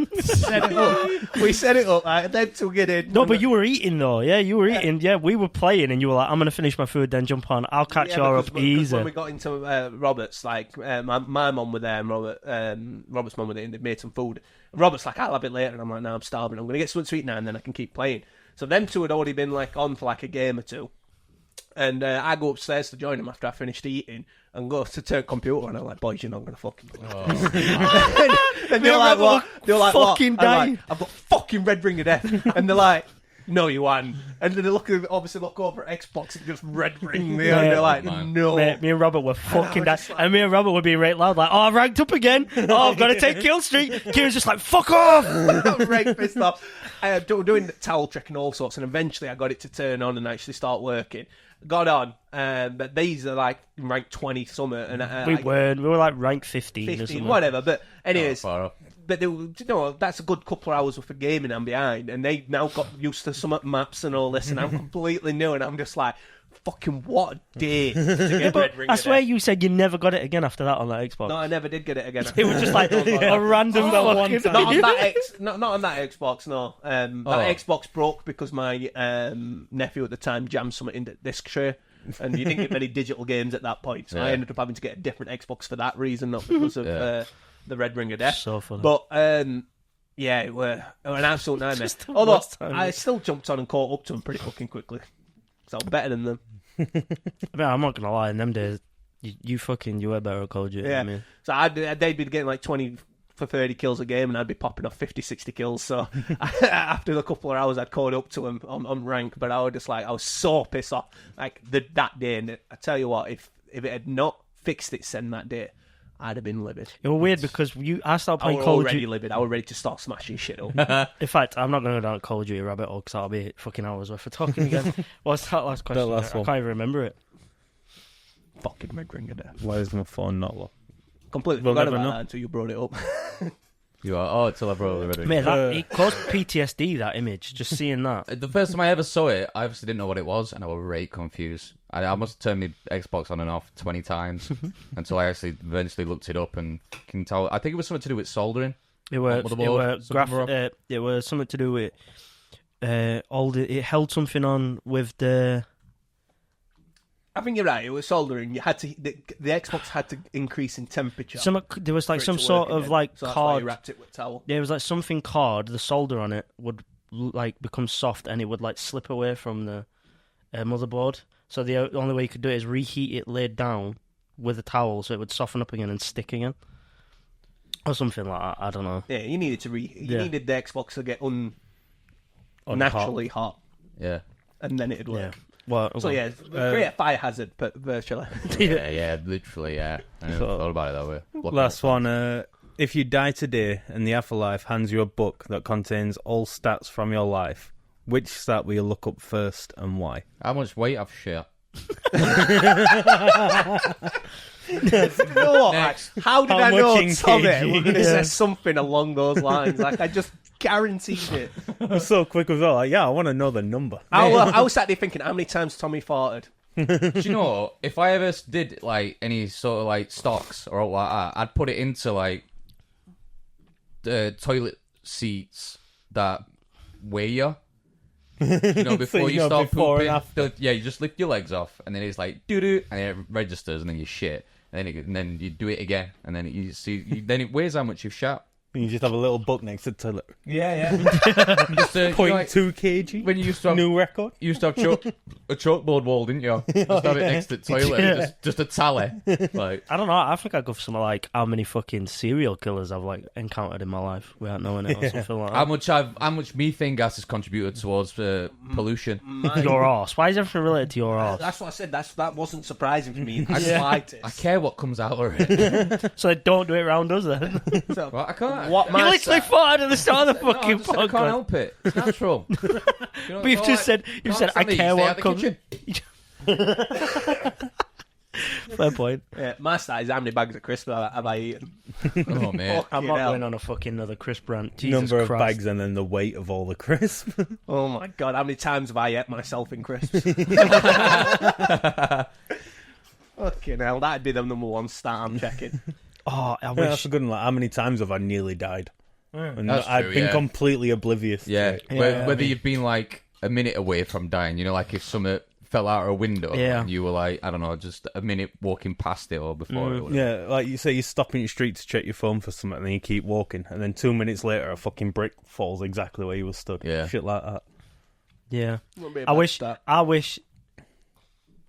We set it up, like, then to get in.
No, but you were eating though, yeah. You were eating, yeah. We were playing, and you were like, "I'm gonna finish my food, then jump on. I'll catch you
because
up
when
easy."
we got into Robert's, like my mum were there, and Robert's mum were there, and they made some food. Robert's like, "I'll have it later," and I'm like, "No, I'm starving. I'm gonna get something to eat now, and then I can keep playing." So them two had already been like on for like a game or two. And I go upstairs to join them after I finished eating and go to turn computer and I'm like, boys, you're not going to fucking play. And they're like, what? They're like,
fucking
what? I'm
dying.
like, I've got fucking Red Ring of Death. And they're like, no, you haven't. And then they obviously look over at Xbox and just Red Ring there. And they're like, no.
Mate, me and Robert were fucking down. And me and Robert were being right loud, like, "Oh, I've ranked up again. Oh, I've got to take kill streak." Kieran's just like, "Fuck off."
I'm right pissed off. Doing the towel trick and all sorts, and eventually I got it to turn on and actually start working. Got on, but these are like rank 20 something, and
We were like rank 15 or
15,
something.
whatever. But anyways,
Far off.
but they, that's a good couple of hours worth of gaming I'm behind, and they now got used to some maps and all this, and I'm completely new, and I'm just like, fucking what a day to get Red Ring
I
of
swear
Death.
you said you never got it again after that on that Xbox.
No, I never did get it again.
It was just like a random fucking...
Not on that not on that Xbox. No, that Xbox broke because my nephew at the time jammed something in the disc tray, and you didn't get many digital games at that point. So I ended up having to get a different Xbox for that reason, not because of the Red Ring of Death.
So funny.
But yeah, it were an absolute nightmare.
Just the
Although
worst time.
I still jumped on and caught up to them pretty fucking quickly, so I'm better than them.
I mean, I'm not gonna lie. In them days, you were better at Call of Duty.
Yeah.
I mean,
So they'd be getting like 20 for 30 kills a game, and I'd be popping off 50, 60 kills. So after a couple of hours, I'd caught up to him on rank. But I was just like, I was so pissed off. Like that day, and I tell you what, if it had not fixed its end that day, I'd have been livid.
it was weird because I started
I
playing
was
Call of
already
Duty.
livid. I was ready to start smashing shit up.
In fact, I'm not going to go down Call of Duty rabbit hole because that'll be fucking hours worth of talking again. What's that last question?
last
I
one.
can't even remember it.
Fucking Red Ring of Death.
Why is my phone not low?
Completely
We'll
forgot
never
about
know.
that until you brought it up.
You are. Oh, till I brought the Red Ring.
Mate, it caused PTSD, that image, just seeing that.
The first time I ever saw it, I obviously didn't know what it was, and I was really confused. I must have turned my Xbox on and off 20 times until I actually eventually looked it up and can tell. I think it was something to do with soldering.
It was
Motherboard,
it was something to do with it held something on with the...
I think you're right. It was soldering. You had to. The Xbox had to increase in temperature.
There was like
for it
some
to
sort
work
of
again.
like
So that's why
card.
you wrapped it with a towel.
There was like something card. The solder on it would like become soft, and it would like slip away from the motherboard. So the only way you could do it is reheat it laid down with a towel, so it would soften up again and stick again, or something like that. I don't know.
Yeah, you needed to
Yeah.
needed the Xbox to get
Unhot.
naturally hot,
Yeah.
and then it'd
Yeah.
work.
Well,
So yeah, create a fire hazard, but virtually.
Yeah, literally, yeah. I never
So-
thought about it that way. Blocking
Last
it.
one. If you die today and the afterlife hands you a book that contains all stats from your life, which stat will you look up first and why?
How much weight I've shit?
You know what?
Next.
How did
How
I know
much in
Tommy
kg?
was going to
Yeah.
say something along those lines? Like I just guaranteed it.
I'm so quick with that. Like, yeah, I want to know the number.
I was sat there thinking, how many times Tommy farted?
Do you know, if I ever did like any sort of like stocks or like that, I'd put it into like the toilet seats that weigh you. You know, before you start
before and
pooping,
after.
yeah, you just lift your legs off, and then it's like doo doo, and it registers, and then you shit, and then you do it again, and then you see, then it weighs how much you've shot.
And you just have a little book next to the toilet.
Yeah.
Just, you know, like,
0.2 kg.
when you used to have
New record.
You used to have a chalkboard wall, didn't you? Just have it next to the toilet,
Yeah.
just a tally. Like,
I don't know. I think I'd go for something like how many fucking serial killers I've like encountered in my life without knowing it, or something like that.
how much methane gas has contributed towards pollution.
Your arse. Why is everything related to your arse?
That's what I said. That wasn't surprising to me. I just liked it.
I care what comes out of it.
So don't do it around us then.
So,
Well, I can't.
what
You
my
literally farted at the start of the
No,
fucking
I just said I can't
podcast.
help it. It's natural. You know,
But you've
it's
just said,
alright.
you've
Can't
said, I
stand it,
care
stay
what
out the
comes.
kitchen.
Fair point.
Yeah, my stat is how many bags of crisps have I eaten?
Oh, mate.
I'm
Fucking
not
hell.
going on a fucking another crisp rant. Jesus
Number of
Christ.
bags and then the weight of all the crisp.
Oh my god, how many times have I ate myself in crisps? Fucking hell, that'd be the number one stat I'm checking.
Oh, I
Yeah, that's
wish.
a good one. Like, how many times have I nearly died? And
That's
I've
true,
been
yeah.
completely oblivious. to
Yeah,
it.
Yeah,
whether
I mean-
you've been like a minute away from dying, you know, like if something fell out of a window
Yeah.
and you were like, I don't know, just a minute walking past it or before it. Or whatever.
Yeah, like you say, you stop in your street to check your phone for something, and then you keep walking, and then 2 minutes later, a fucking brick falls exactly where you were stood.
Yeah.
Shit like that.
Yeah.
Wouldn't be a
I
bad
wish.
stat.
I wish.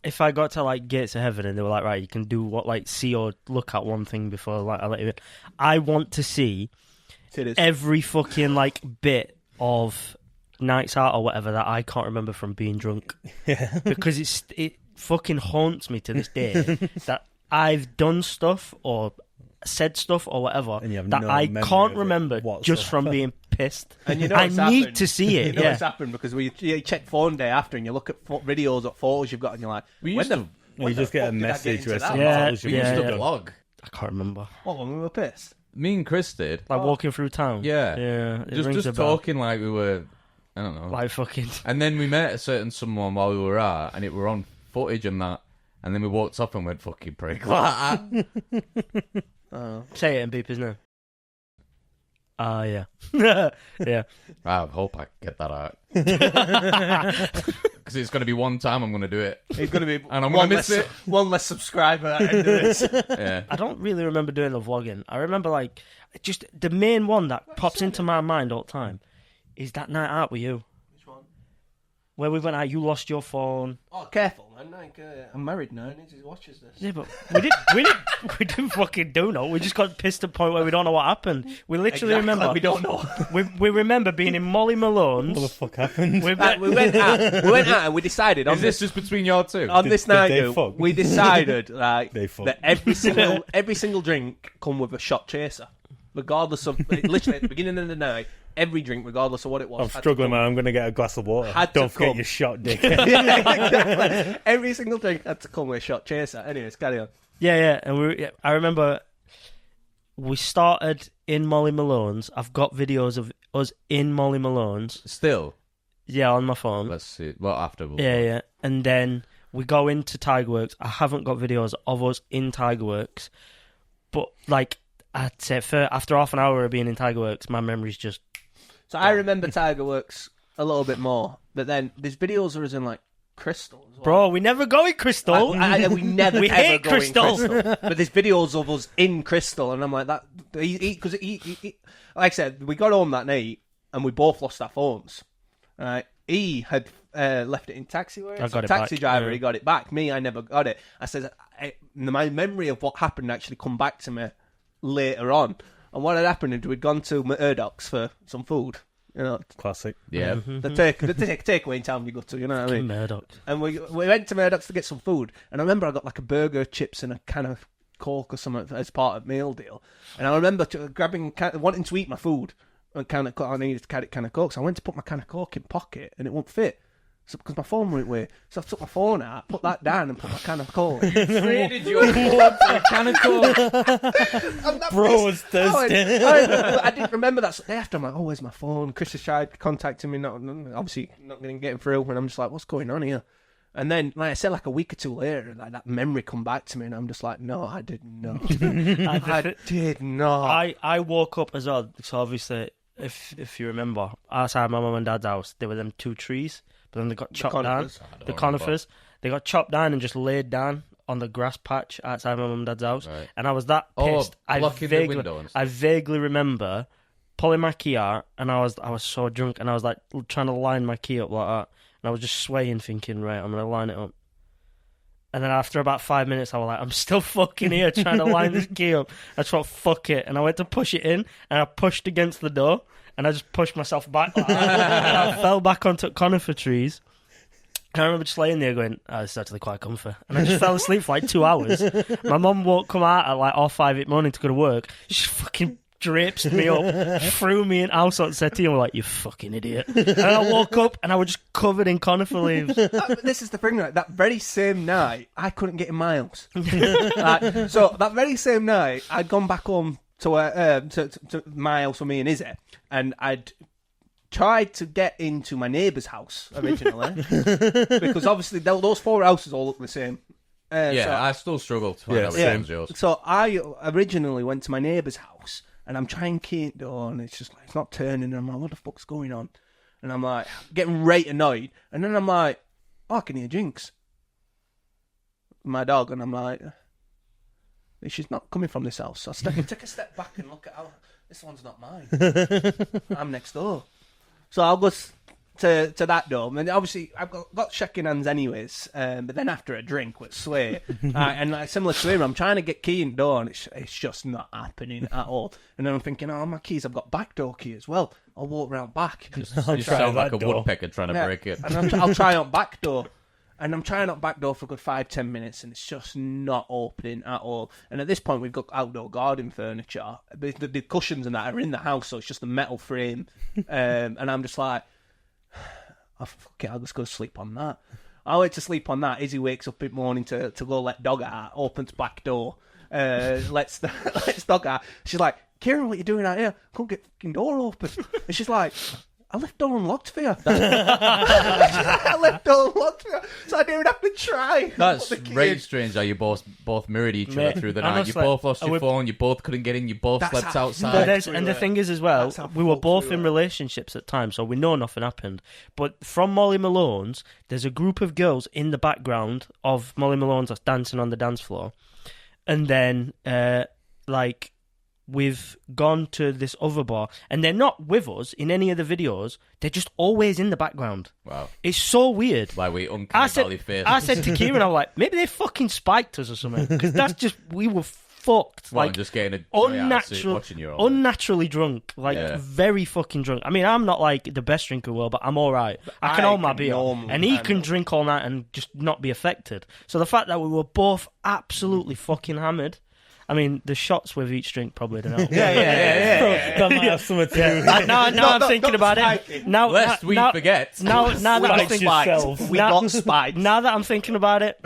If I got to like gates of heaven and they were like, right, you can do what, like, see or look at one thing before like I let you in. I want to see
Titties.
every fucking like bit of nights out or whatever that I can't remember from being drunk.
Yeah.
Because it fucking haunts me to this day that I've done stuff or said stuff or whatever
And you have
that
no
I
memory
can't
of it
remember just from
whatsoever.
being pissed.
And you know
I
it's
need
happened.
to see it.
You know
Yeah.
it's happened because you check phone day after and you look at videos or photos you've got and you're like,
We
when
used
the,
to-
when
You
the
just get
fuck
a
did I
message
into
where
that?
someone
Yeah,
tells you
We
yeah,
used
yeah.
to vlog.
I can't remember.
What, when we were pissed?
Me and Chris did.
Like walking through town.
Yeah.
Yeah. It rings
Just
a bell.
talking like we were, I don't know.
Like fucking.
And then we met a certain someone while we were out, and it were on footage and that. And then we walked up and went, fucking prick. Like that.
Say it and beep his name. Yeah. Yeah.
I hope I get that out. Because it's going to be one time I'm going to do it.
It's going to be
And I'm
one
gonna miss
less,
it.
one less subscriber at the end of this.
Yeah.
I don't really remember doing the vlogging. I remember like just the main one that pops into my mind all the time is that night out with you.
Which one?
Where we went out, you lost your phone.
Oh, careful, man. Like, I'm married now. I need to watch this.
Yeah, but we didn't fucking do no. We just got pissed to the point where we don't know what happened. We literally
Exactly,
remember.
we don't know.
We remember being in Molly Malone's.
What the fuck happened?
We
Right, we went out and we decided on
Is this just between y'all two?
on
Did-
this
did
night,
they
dude,
fuck?
we decided like
They fuck.
that every single drink come with a shot chaser, regardless of literally at the beginning of the night. Every drink, regardless of what it was.
I'm
had to
struggling,
come.
man. I'm going to get a glass of water.
Had to
Don't forget
come.
your shot, dick.
Exactly. Every single drink had to come with a shot chaser. Anyways, carry on.
Yeah, and I remember we started in Molly Malone's. I've got videos of us in Molly Malone's.
Still.
Yeah, on my phone.
Let's see. Well, after. We'll
Yeah. And then we go into Tiger Works. I haven't got videos of us in Tiger Works, but like I'd say after half an hour of being in Tiger Works, my memory's just.
So I remember Tiger Works a little bit more, but then there's videos of us in like Crystal as well.
Bro, we never go in Crystal.
We never
We
ever
hate
go
Crystal.
in Crystal. But there's videos of us in Crystal, and I'm like that because he, like I said, we got home that night and we both lost our phones. Right, he had left it in taxiway.
I got it
Taxi
back,
driver,
yeah.
he got it back. Me, I never got it. I said my memory of what happened actually come back to me later on. And what had happened is we'd gone to Murdoch's for some food. You know,
Classic.
Yeah.
the takeaway in town you go to. You know what I mean?
Murdoch.
And we went to Murdoch's to get some food. And I remember I got like a burger, chips, and a can of Coke or something as part of the meal deal. And I remember wanting to eat my food and I needed to carry a can of Coke. So I went to put my can of Coke in pocket and it won't fit. So because my phone went away. So I took my phone out, put that down and put my can of Coke.
Traded your phone for a can of Coke.
Bro was thirsty.
I didn't remember that. So day after, I'm like, oh, where's my phone? Chris has tried contacting me, obviously not going to get him through. And I'm just like, what's going on here? And then, like I said, like a week or two later, like that memory come back to me, and I'm just like, no, I did not. I did not.
I woke up as well. So obviously, if you remember, outside my mum and dad's house, there were them two trees, but then they got chopped down.
conifers.
The conifers. They got chopped down and just laid down on the grass patch outside my mum and dad's house.
Right.
And I was that
Oh,
pissed.
blocking the window and stuff.
I vaguely remember pulling my key out, and I was so drunk, and I was like trying to line my key up like that, and I was just swaying, thinking, right, I'm gonna line it up. And then after about 5 minutes, I was like, I'm still fucking here trying to line this key up. I just thought, fuck it. And I went to push it in, and I pushed against the door, and I just pushed myself back like that. And I fell back onto conifer trees. And I remember just laying there going, oh, this is actually quite comfy. And I just fell asleep for like 2 hours. My mum won't come out at like 5:30 in the morning to go to work. She's fucking drapes me up, threw me in house on settee, and were like, "You fucking idiot!" And I woke up and I was just covered in conifer leaves.
This is the thing, right? That very same night, I couldn't get in my house. Right? So that very same night, I'd gone back home to my house with me and Izzy, and I'd tried to get into my neighbour's house originally because obviously those 4 houses all look the same.
I still struggle to find out which one's yours.
So I originally went to my neighbour's house, and I'm trying key it door, and it's just like it's not turning. And I'm like, what the fuck's going on? And I'm like getting right annoyed, and then I'm like, oh, I can hear Jinx, my dog, and I'm like, she's not coming from this house. So I take a step back and look at how this one's not mine. I'm next door. So I'll go to that door, and obviously I've got shaking hands anyways. But then after a drink with Sway, and like similar to him, I'm trying to get key in the door, and it's just not happening at all. And then I'm thinking, oh, my keys, I've got back door key as well. I'll walk round back.
You sound like a woodpecker trying to break it.
And I'll try on back door. And I'm trying out back door for a good 5-10 minutes, and it's just not opening at all. And at this point, we've got outdoor garden furniture. The cushions and that are in the house, so it's just a metal frame. And I'm just like, oh, fuck it, I'll just go to sleep on that. I went to sleep on that. Izzy wakes up in the morning to go let dog out, opens back door, lets dog out. She's like, Kieran, what you doing out here? I can't get the fucking door open. And she's like, I left door unlocked for you. I left door unlocked for you, so I didn't have to try.
That's very strange how you both mirrored each other through the night.
Honestly,
you both lost your phone, you both couldn't get in, you both slept outside.
And the thing is as well, we were both in relationships at times, so we know nothing happened. But from Molly Malone's, there's a group of girls in the background of Molly Malone's that's dancing on the dance floor. And then, we've gone to this other bar, and they're not with us in any of the videos. They're just always in the background.
Wow.
It's so weird.
Like we uncanny face.
I said to Kieran, I'm like, maybe they fucking spiked us or something. Because that's just, we were fucked.
Well,
like,
just getting
unnaturally drunk. Like, very fucking drunk. I mean, I'm not like the best drinker in the world, but I'm all right. I can hold my beer. And he can drink all night and just not be affected. So the fact that we were both absolutely fucking hammered. I mean, the shots with each drink probably don't help.
That might have something to do with it.
Now I'm thinking about it.
Lest we forget.
Now that I'm thinking,
we got spiked.
Now that I'm thinking about it.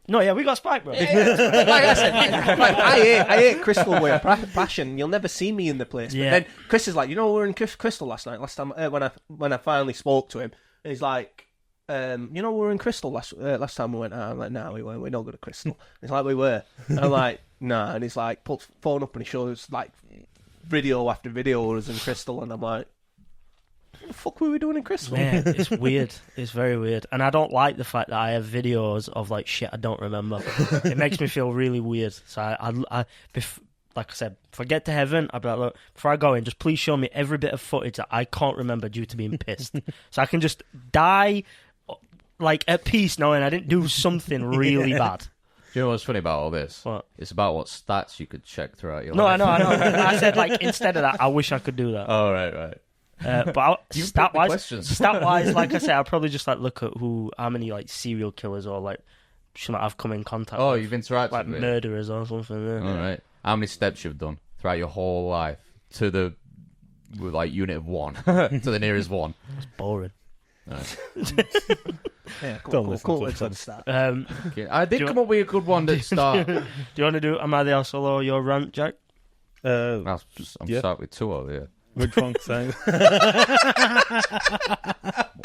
No, yeah, we got spiked, bro.
Like I said, I ate Crystal with passion. You'll never see me in the place. But then Chris is like, you know, we were in Crystal last time when I finally spoke to him. He's like, you know, we were in Crystal last time we went out. I'm like, no, we weren't. We're not good at Crystal. He's like, we were. And I'm like, no. And he's like, pulls the phone up and he shows like video after video of us in Crystal. And I'm like, what the fuck were we doing in Crystal?
Man, it's weird. It's very weird. And I don't like the fact that I have videos of like shit I don't remember. It makes me feel really weird. So like I said, if I get to heaven, I'll be like, look, before I go in, just please show me every bit of footage that I can't remember due to being pissed. So I can just die like at peace knowing I didn't do something really bad.
Do you know what's funny about all this?
What?
It's about what stats you could check throughout your
No,
life.
I know. I said, like, instead of that, I wish I could do that.
Oh, right.
But
stat-wise,
like I said, I'll probably just like look at how many like serial killers or like something I've come in contact with.
Oh, you've interacted
like
with
murderers or something. Yeah.
All right. How many steps you've done throughout your whole life to the unit of 1 to the nearest 1?
It's boring.
Right.
Cool. Let's start.
Okay. I did come up with a good one to start.
Do you want to do Am I the Asshole or your rant, Jack?
I'm starting with 2 over here.
Which one? Saying?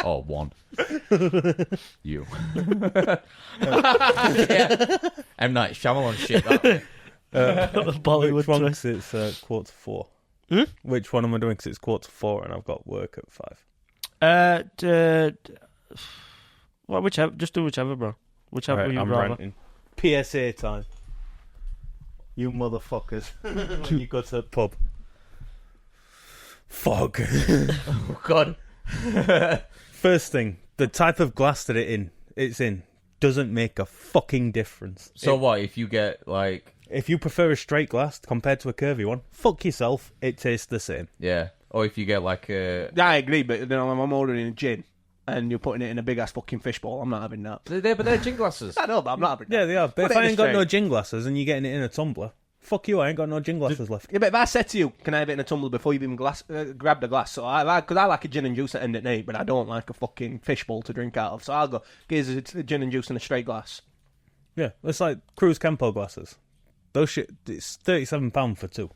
Oh, 1. You. M. Night Shyamalan shit.
Bollywood
which one?
twist.
'Cause it's 4:45.
Hmm?
Which one am I doing? Because it's 4:45 and I've got work at 5.
Well, whichever. Just do whichever, bro. Whichever
Right,
you'd
I'm
rather.
ranting. PSA time. You motherfuckers. When you go to the pub. Fuck.
Oh, God.
First thing, the type of glass that it's in doesn't make a fucking difference.
So what if you get like...
If you prefer a straight glass compared to a curvy one, fuck yourself. It tastes the same.
Yeah. Or if you get like a...
Yeah, I agree, but then I'm ordering a gin and you're putting it in a big ass fucking fishbowl. I'm not having that.
But they're gin glasses.
I know, but I'm not having that.
Yeah, they are. But
Put
if
it
I
in
ain't got
straight.
no gin glasses and you're getting it in a tumbler, Fuck you, I ain't got no gin glasses left.
Yeah, but if I said to you, can I have it in a tumbler before you've even grabbed a glass? So because I like a gin and juice at the end of the night, but I don't like a fucking fishbowl to drink out of. So I'll go, here's a gin and juice in a straight glass.
Yeah, it's like Cruz Campo glasses. Those shit, it's £37 for 2.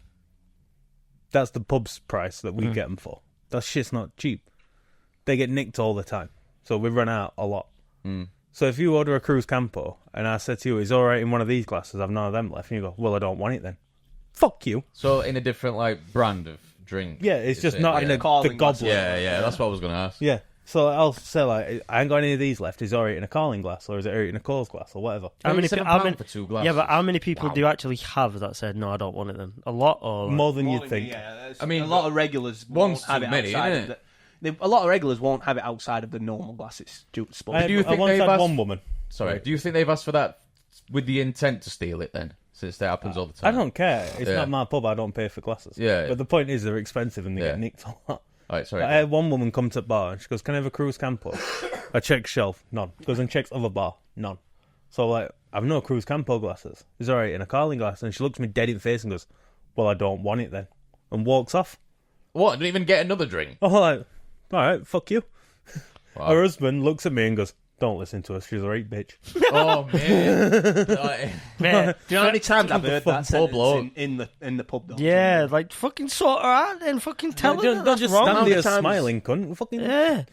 That's the pub's price that we get them for. That shit's not cheap. They get nicked all the time, so we run out a lot. So if you order a Cruz Campo, and I said to you, it's alright in one of these glasses, I've none of them left, and you go, well, I don't want it then. Fuck you.
So in a different like brand of drink.
Yeah, it's just
it?
not in the
Carling glass.
goblet.
Yeah, that's what I was going to ask.
Yeah. So I'll say, like, I ain't got any of these left. Is it alright in a Carling glass, or is it alright in a Coors glass, or whatever?
How many,
£37 for 2 glasses.
yeah, but how many people
Wow.
do you actually have that said, no, I don't want it then? A lot, or...
More than you'd think.
Yeah,
I mean,
a lot of regulars
one's
won't have
too
it
many,
outside
isn't
of a lot of regulars won't have it outside of the normal glasses.
I, I
think
once
they've
had
asked-
one woman.
Sorry, do you think they've asked for that with the intent to steal it then? Since that happens all the
I
time.
don't care. It's
Yeah.
not my pub. I don't pay for glasses.
Yeah.
But the point is, they're expensive and they
Yeah.
get nicked a lot.
Alright, sorry.
I had one woman come to the bar and she goes, "Can I have a Cruz Campo?" I check shelf, none. Goes and checks other bar, none. So like, I've no Cruz Campo glasses. It's alright in a Carling glass, and she looks me dead in the face and goes, "Well, I don't want it then," and walks off.
What? Didn't even get another drink?
Oh, like, all right, fuck you.
Wow.
Her husband looks at me and goes, "Don't listen to her. She's a right bitch."
Oh man. Like,
Man,
Do you know how many times I've heard that
full blow.
sentence in the pub? Though?
yeah, like, fucking sort her out and fucking tell her
don't
that
don't
that's
just
wrong.
stand
How
there
many times-
smiling, cunt. Fucking
Yeah.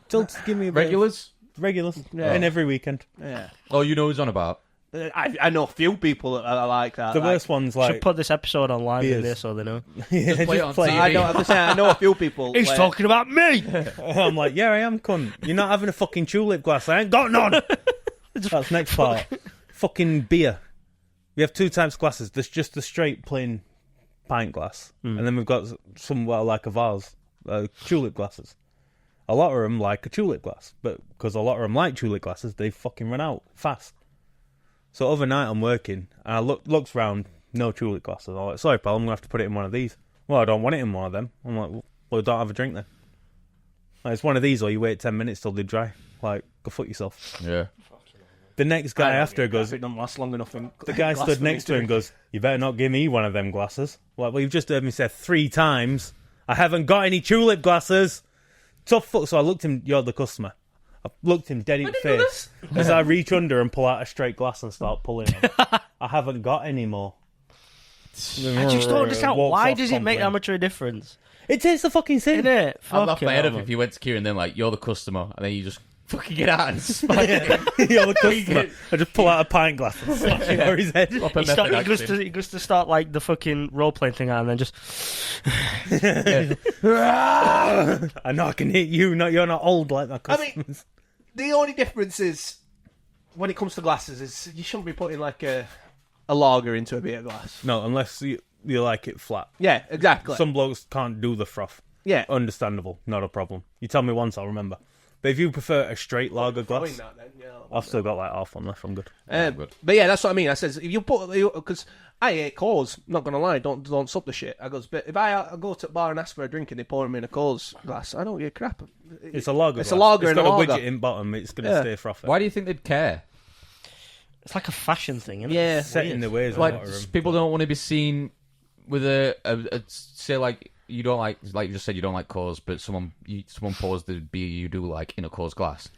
don't give me a bit of-
regulars?
regulars,
Yeah.
and every weekend.
Yeah.
Oh, you know who's on about?
I know a few people that are like that.
The
like,
worst one's
Should
like,
put this episode on live in
beers.
there so they know.
yeah,
play it on TV.
I know a few people.
He's
where-
talking about me!
I'm like, yeah, I am, cunt. You're not having a fucking tulip glass. I ain't got none. That's next part. Fucking beer. We have 2 types of glasses. There's just the straight plain pint glass, and then we've got some like a vase, tulip glasses. A lot of them like a tulip glass, but because a lot of them like tulip glasses, they fucking run out fast. So overnight I'm working, and I looks round, no tulip glasses. I'm like, sorry pal, I'm gonna have to put it in one of these. Well, I don't want it in one of them. I'm like, well, don't have a drink then. Like, it's one of these, or you wait 10 minutes till they dry. Like, go fuck yourself.
Yeah.
The next guy after goes,
It doesn't last long enough.
the guy stood next to him goes, "You better not give me one of them glasses." Like, well, you've just heard me say 3 times, "I haven't got any tulip glasses." Tough fuck. So I looked him, you're the customer. I looked him dead in the face as I reach under and pull out a straight glass and start pulling it. I haven't got any more.
I just don't understand.
Walks
Why
off
does it make that
complaining.
much of a difference?
It tastes the fucking same.
Innit?
I'd
Fuck
laugh
it,
my head off
man.
if you went to Kieran then like, you're the customer, and then you just fucking get out and smack it.
You're the customer. I just pull out a pint glass and slash it over his head.
Proper
He
method
goes
acting.
he goes to start like the fucking role playing thing out and then just
I know I can hit you. No, you're not old like my
I mean-
customers.
The only difference is when it comes to glasses is you shouldn't be putting like a lager into a beer glass.
No, unless you like it flat.
Yeah, exactly.
Some blokes can't do the froth.
yeah.
Understandable, not a problem. You tell me once, I'll remember. But if you prefer a straight lager glass,
That, then, yeah.
I've still got like half one left. I'm good.
Good.
But yeah, that's what I mean. I says if you put because I hate Coors. Not gonna lie, don't sup the shit. I goes, but if I go to a bar and ask for a drink and they pour them in a Coors glass, I don't give a crap.
It's a lager.
It's
glass.
a lager
It's
and
got
a
a
lager.
widget in bottom. It's gonna
Yeah.
stay frothy.
Why do you think they'd care?
it's like a fashion thing, isn't
Yeah.
it?
Set in the ways?
Like,
of what are
people don't want to be seen with a say like you don't like you just said you don't like Coors, but someone pours the beer you do like in a Coors glass.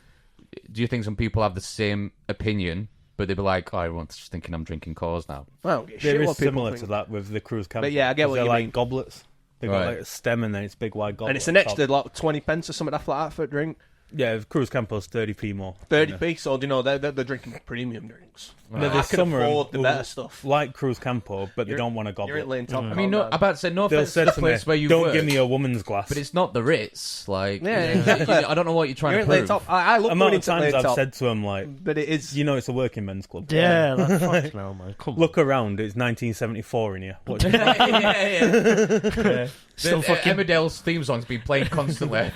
Do you think some people have the same opinion, but they'd be like, "Oh, everyone's just thinking I'm drinking Coors now"?
Well,
There is similar to that with the Cruise Camp.
But yeah, I get what
they're
you
like
mean.
goblets. They got
Right.
like a stem and then it's big wide goblet.
And it's an
on top.
extra like 20 pence or something like that for a drink.
Yeah, Cruise Campo's 30p more.
30p. So do you know they're drinking premium drinks.
No,
I
there's
can
some
afford the
who
better stuff.
like Cruise Campo, but they
You're-
don't want a
You're at
goblet.
Lane Top.
I mean, no, I'm about to say no
They'll
offense
say
to the
to me,
place where you
"Don't
work,
give me a woman's glass."
but it's not the Ritz. Like,
Yeah,
you know,
exactly.
I don't know what you're trying
You're
to
at Lane
prove.
Top. I love
amount
going
of
to Lane
times I've
Top,
said to him, like,
but it is.
you know, it's a working men's club.
Yeah, like, fuck no, man. Come on.
Look around, it's 1974 in here. What do you
yeah.
Still fucking
Emmerdale's theme song's been playing constantly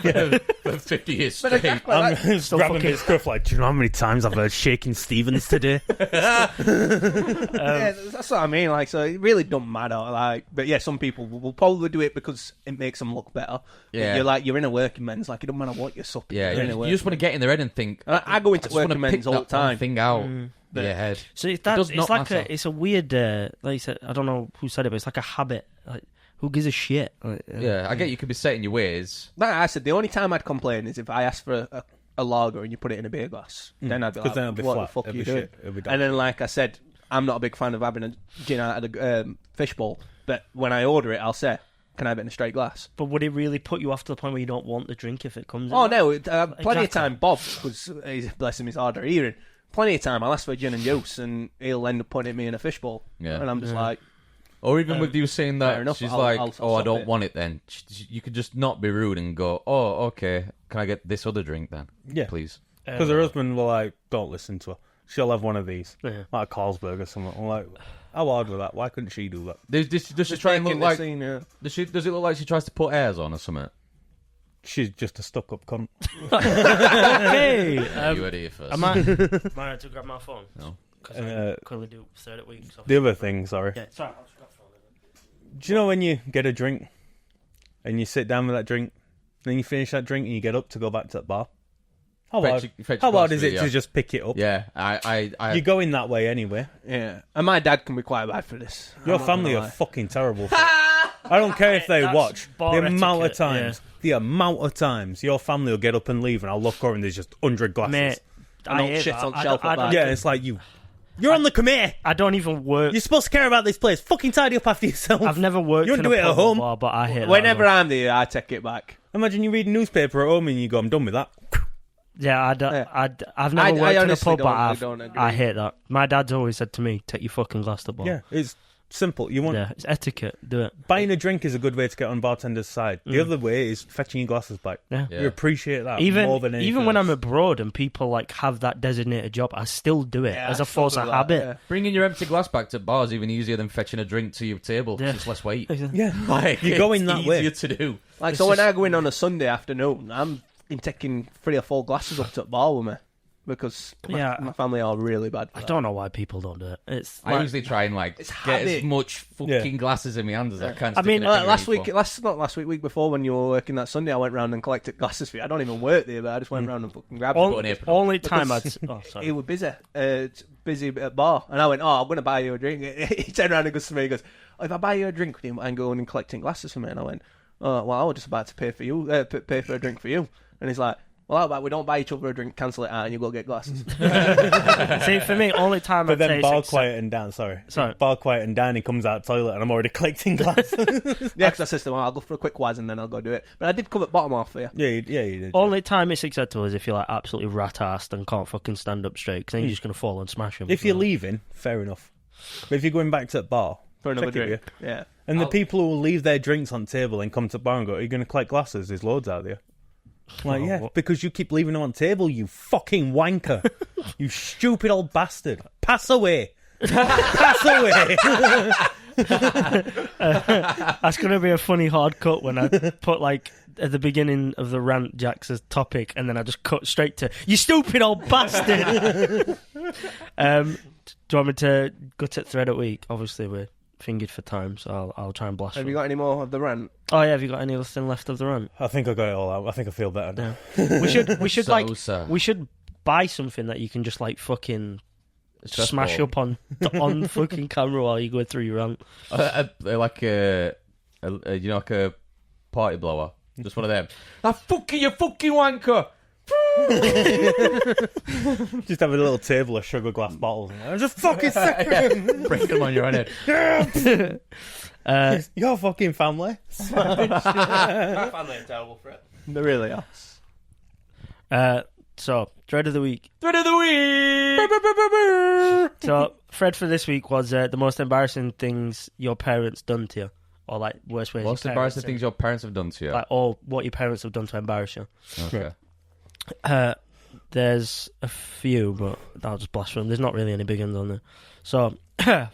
for 50 years straight.
I'm
Still
grabbing
fucking-
his scruff like, do you know how many times I've heard Shaking Stevens today?
Yeah, that's what I mean. Like, so it really don't matter. Like, but yeah, some people will probably do it because it makes them look better.
Yeah.
You're like, you're in a working men's. Like, it don't matter what you're supping.
Yeah,
you're in a
you
working
just want to get in their head and think.
I go into
just wanna
working
pick
men's all the
that one
time.
thing out.
But
Yeah, head.
So it's
does not
like
matter.
it's a weird, like you said, I don't know who said it, but it's like a habit. Like, who gives a shit? Like,
Yeah, I get you could be set in your ways.
like I said, the only time I'd complain is if I asked for a lager and you put it in a beer glass. Then I'd be
'Cause
like,
then it'll be
what
flat.
the fuck
It'll
are you
be
doing?
shit. It'll be dog.
And then, like I said, I'm not a big fan of having a gin out of the fishbowl. But when I order it, I'll say, can I have it in a straight glass?
But would it really put you off to the point where you don't want the drink if it comes?
Oh
in?
no, plenty
Exactly.
of time. Bob, because he's bless him, he's hard of hearing. Plenty of time, I'll ask for gin and juice, and he'll end up putting me in a fishbowl.
Yeah.
And I'm just like,
Or even with you saying
fair
that,
enough,
she's
I'll
like,
stop
"Oh, I don't
it."
want it." Then you could just not be rude and go, "Oh, okay. Can I get this other drink then,
Yeah.
please?"
Because her husband will like, don't listen to her. She'll have one of these,
Yeah.
like a Carlsberg or something. I'm like, how hard with that? Why couldn't she do that?
Does she try and look
making the
like?
scene, yeah.
Does it look like she tries to put airs on or something?
She's just a stuck-up cunt.
Okay.
You ready first?
I might have to grab my phone.
No.
Because
Uh,
I currently do third at week. So
The other thing, sorry.
yeah, sorry. I'll just grab the phone.
Do you know when you get a drink and you sit down with that drink, then you finish that drink and you get up to go back to the bar? How
Fetch
hard,
your- fetch
how
your
hard
glass
is
with
it
you,
to
yeah.
just pick it up?
Yeah, I
You're going that way anyway.
Yeah. And my dad can be quite bad for this.
Your
I'm not
family
gonna
are
lie.
fucking terrible for it. I don't care if they
That's
watch. The
bar
amount of
etiquette,
times, your family will get up and leave, and I'll look over and there's just 100 glasses.
Mate,
I don't
hate
shit
that.
on
I
shelf
don't-
at
I
back.
don't-
Yeah, it's like you're on the committee.
I don't even work.
You're supposed to care about this place. Fucking tidy up after yourself.
I've never worked
You
in
don't
a
do it at
pub
home.
before, but I hate
Whenever
that.
I'm there, I take it back.
Imagine you read a newspaper at home and you go, I'm done with that.
Yeah, I've
I
never worked in a
honestly
pub, but
I don't agree.
I hate that. My dad's always said to me, take your fucking glass to the bar.
Yeah, it's simple. You want
Yeah, it's etiquette. Do it.
buying a drink is a good way to get on bartender's side. The other way is fetching your glasses back.
Yeah.
Yeah.
You appreciate that more than anything
Even when
else.
I'm abroad and people like have that designated job, I still do it
Yeah,
as
I
a force
still
of
do that,
habit.
yeah.
bringing your empty glass back to bar is even easier than fetching a drink to your table. 'Cause
Yeah.
It's less weight.
Yeah,
Like,
you're going
it's
that way.
easier to do.
Like,
It's
so when
just-
I go in on a Sunday afternoon, I'm taking 3 or 4 glasses up to the bar with me. Because
Yeah.
my family are really bad for
I
that.
don't know why people don't do it. It's
I
like,
usually try and like
It's
get as
habit.
much fucking glasses in my hand as I can.
I mean,
sticking a finger
Last
in each
week,
one.
not last week, week before when you were working that Sunday, I went round and collected glasses for you. I don't even work there, but I just went round and fucking grabbed
Put an
them.
apron on.
only time I'd.
Because
Oh, sorry.
He was busy. Busy at bar. And I went, I'm going to buy you a drink. He turned around and goes to me, he goes, if I buy you a drink, would you mind going and collecting glasses for me? And I went, well, I was just about to pay for you, pay for a drink for you. And he's like, well, how about we don't buy each other a drink, cancel it out, and you go get glasses.
See, for me, only time
but
I'd
then
say
bar
it's
quiet and down. Sorry,
Sorry.
bar quiet and down. He comes out the toilet and I'm already collecting glasses.
Yeah, because I said to him, I'll go for a quick waz and then I'll go do it. But I did come at bottom off for you.
yeah, you did.
Only time it's acceptable is if you're like absolutely rat-assed and can't fucking stand up straight, because then you're just gonna fall and smash them.
If you're leaving, fair enough. But if you're going back to the bar,
For another
check it,
drink. Yeah.
and the people who will leave their drinks on the table and come to the bar and go, "Are you going to collect glasses? There's loads out there." Like,
Oh,
yeah,
what-
because you keep leaving them on the table, you fucking wanker. You stupid old bastard. Pass away. Pass away.
That's gonna be a funny hard cut when I put like at the beginning of the rant Jax's topic, and then I just cut straight to "you stupid old bastard." Do you want me to gut it thread at week? Obviously, we're fingered for time, so I'll try and blast.
Have
one.
you got any more of the rant?
Oh yeah, have you got any other thing left of the rant?
I think I got it all out. I think I feel better now.
We should
So,
like
sir.
we should buy something that you can just like fucking
Stress
smash
ball.
up on fucking camera while you go through your rant.
Like a you know, like a party blower. Just one of them. Ah, fucking you fucking wanker.
Just have a little table of sugar glass bottles. I'm just fucking sick.
Break them on your own head.
Your fucking family.
Family are terrible for it. They really are.
So thread of the week.
Thread of the week.
So Fred for this week was the most embarrassing things your parents done to you, or like worst ways.
Most
your
embarrassing
parents-
things your parents have done to you.
like, or what your parents have done to embarrass you.
Okay.
There's a few, but I'll just blast them. There's not really any big ones on there. So,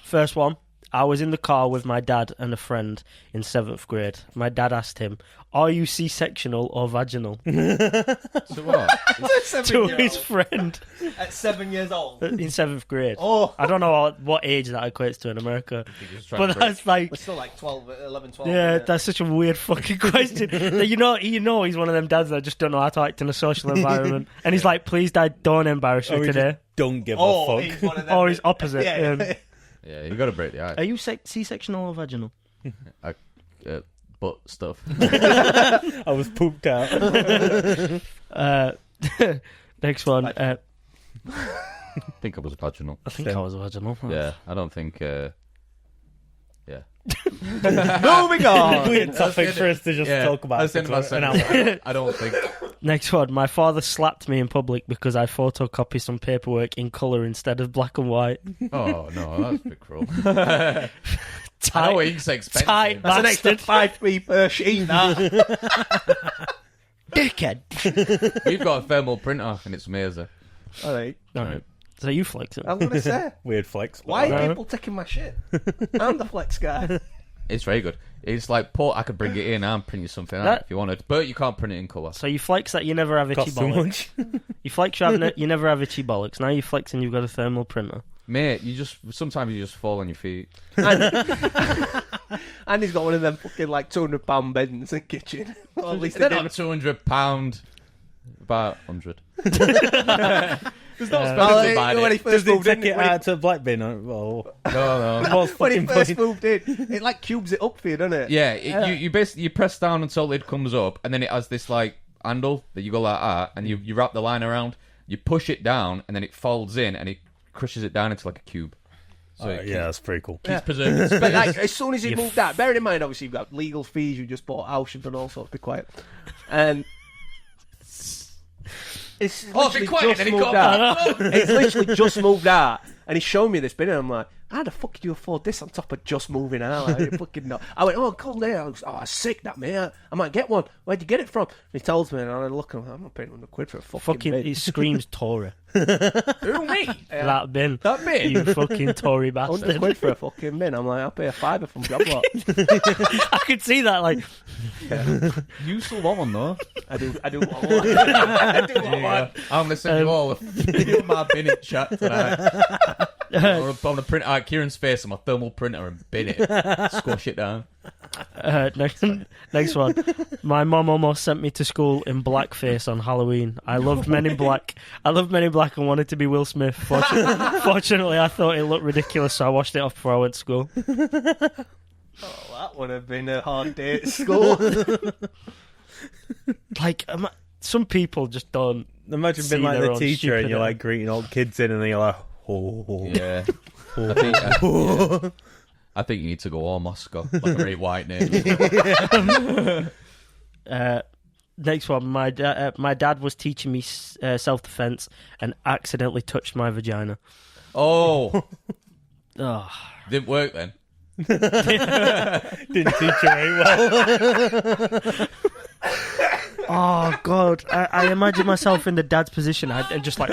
first one, I was in the car with my dad and a friend in 7th grade. My dad asked him, "Are you C-sectional or vaginal?"
So what?
to his friend
At 7 years old.
in 7th grade.
Oh.
I don't know what age that equates to in America, but that's like,
We're still like 12, 11, 12.
yeah, that's such a weird fucking question. That you know, he's one of them dads that just don't know how to act in a social environment, and he's like, "Please, Dad, don't embarrass me
Are we
today."
don't give
Oh,
a
he's
fuck.
one of them.
Or he's opposite.
Yeah.
Yeah, you got to break the ice.
Are you C-sectional or vaginal?
Butt stuff.
I was pooped out.
Next one.
I think I was vaginal.
I think I was vaginal.
Yeah, I don't think. Yeah.
Moving on.
Weird topic for us to just talk about.
That's the end of my
for an hour.
sentence. I don't think.
Next one. My father slapped me in public because I photocopied some paperwork in colour instead of black and white.
Oh no, that's a bit cruel. I know ink's expensive.
Tight
That's an extra
bastard.
5p per sheet. That.
Dickhead.
We've got a thermal printer and it's amazing.
All right.
Alright. So you flex it.
I'm gonna say,
Weird flex.
why
No.
are people taking my shit? I'm the flex guy.
It's very good. It's like, I could bring it in and print you something out
That-
if you wanted, but you can't print it in colour.
So you flex that you never have itchy
Costs too
bollocks.
much.
You flex you never have itchy bollocks. Now you flex and you've got a thermal printer.
Mate, sometimes you just fall on your feet.
And he's got one of them fucking like £200 beds in the kitchen. Or at least
They're
they
not
didn't.
£200, about 100.
There's
no
no
special about
when he
it.
first
Does it
moved in.
take it out to a black bin? Oh,
No.
When he
fucking
first
point.
moved in, it like cubes it up for you, doesn't it?
Yeah, you basically you press down until it comes up, and then it has this like handle that you go like that, and you wrap the line around. You push it down, and then it folds in, and it crushes it down into like a cube. So it
yeah, that's pretty cool.
keeps preserving its
But
space.
like, as soon as he moved out, bearing in mind, obviously, you've got legal fees, you just bought a house, you've done all sorts, be quiet. And it's
Oh, be
literally
quiet,
just
then he
moved
got
out. It's literally just moved out. And he's showing me this bin, and I'm like, how the fuck do you afford this on top of just moving out? Like, you fucking know. I went, oh, cool there. I was, oh, sick that, mate. I might get one. Where'd you get it from? And he tells me, and I look, and I'm like, I'm not paying £100 for a fucking bin.
He screams Tory.
Who, me?
That bin.
That bin?
You fucking Tory
£100
bastard.
for a fucking bin. I'm like, I'll pay a £5 from Joblot.
I could see that, like,
You still want one though?
I do what I want. I do what I want.
I'm gonna send you all a video of my bin in chat tonight. I'm gonna print out Kieran's face on my thermal printer and bin it, squash it down.
next one. My mum almost sent me to school in blackface on Halloween. I loved Men in Black. I loved Men in Black and wanted to be Will Smith. Fortunately, I thought it looked ridiculous, so I watched it off before I went to school.
Oh, that would have been a hard day at school.
Like, some people just don't.
Imagine
See
being like
their
the
own
teacher and you're
stupidity.
like greeting all the kids in and then you're like, oh.
Yeah, I think. Yeah. I think you need to go all Moscow, like a very white name.
Next one. My dad was teaching me self-defense and accidentally touched my vagina.
Oh,
Oh.
didn't work then.
Didn't teach you very well.
Oh God! I imagine myself in the dad's position and just like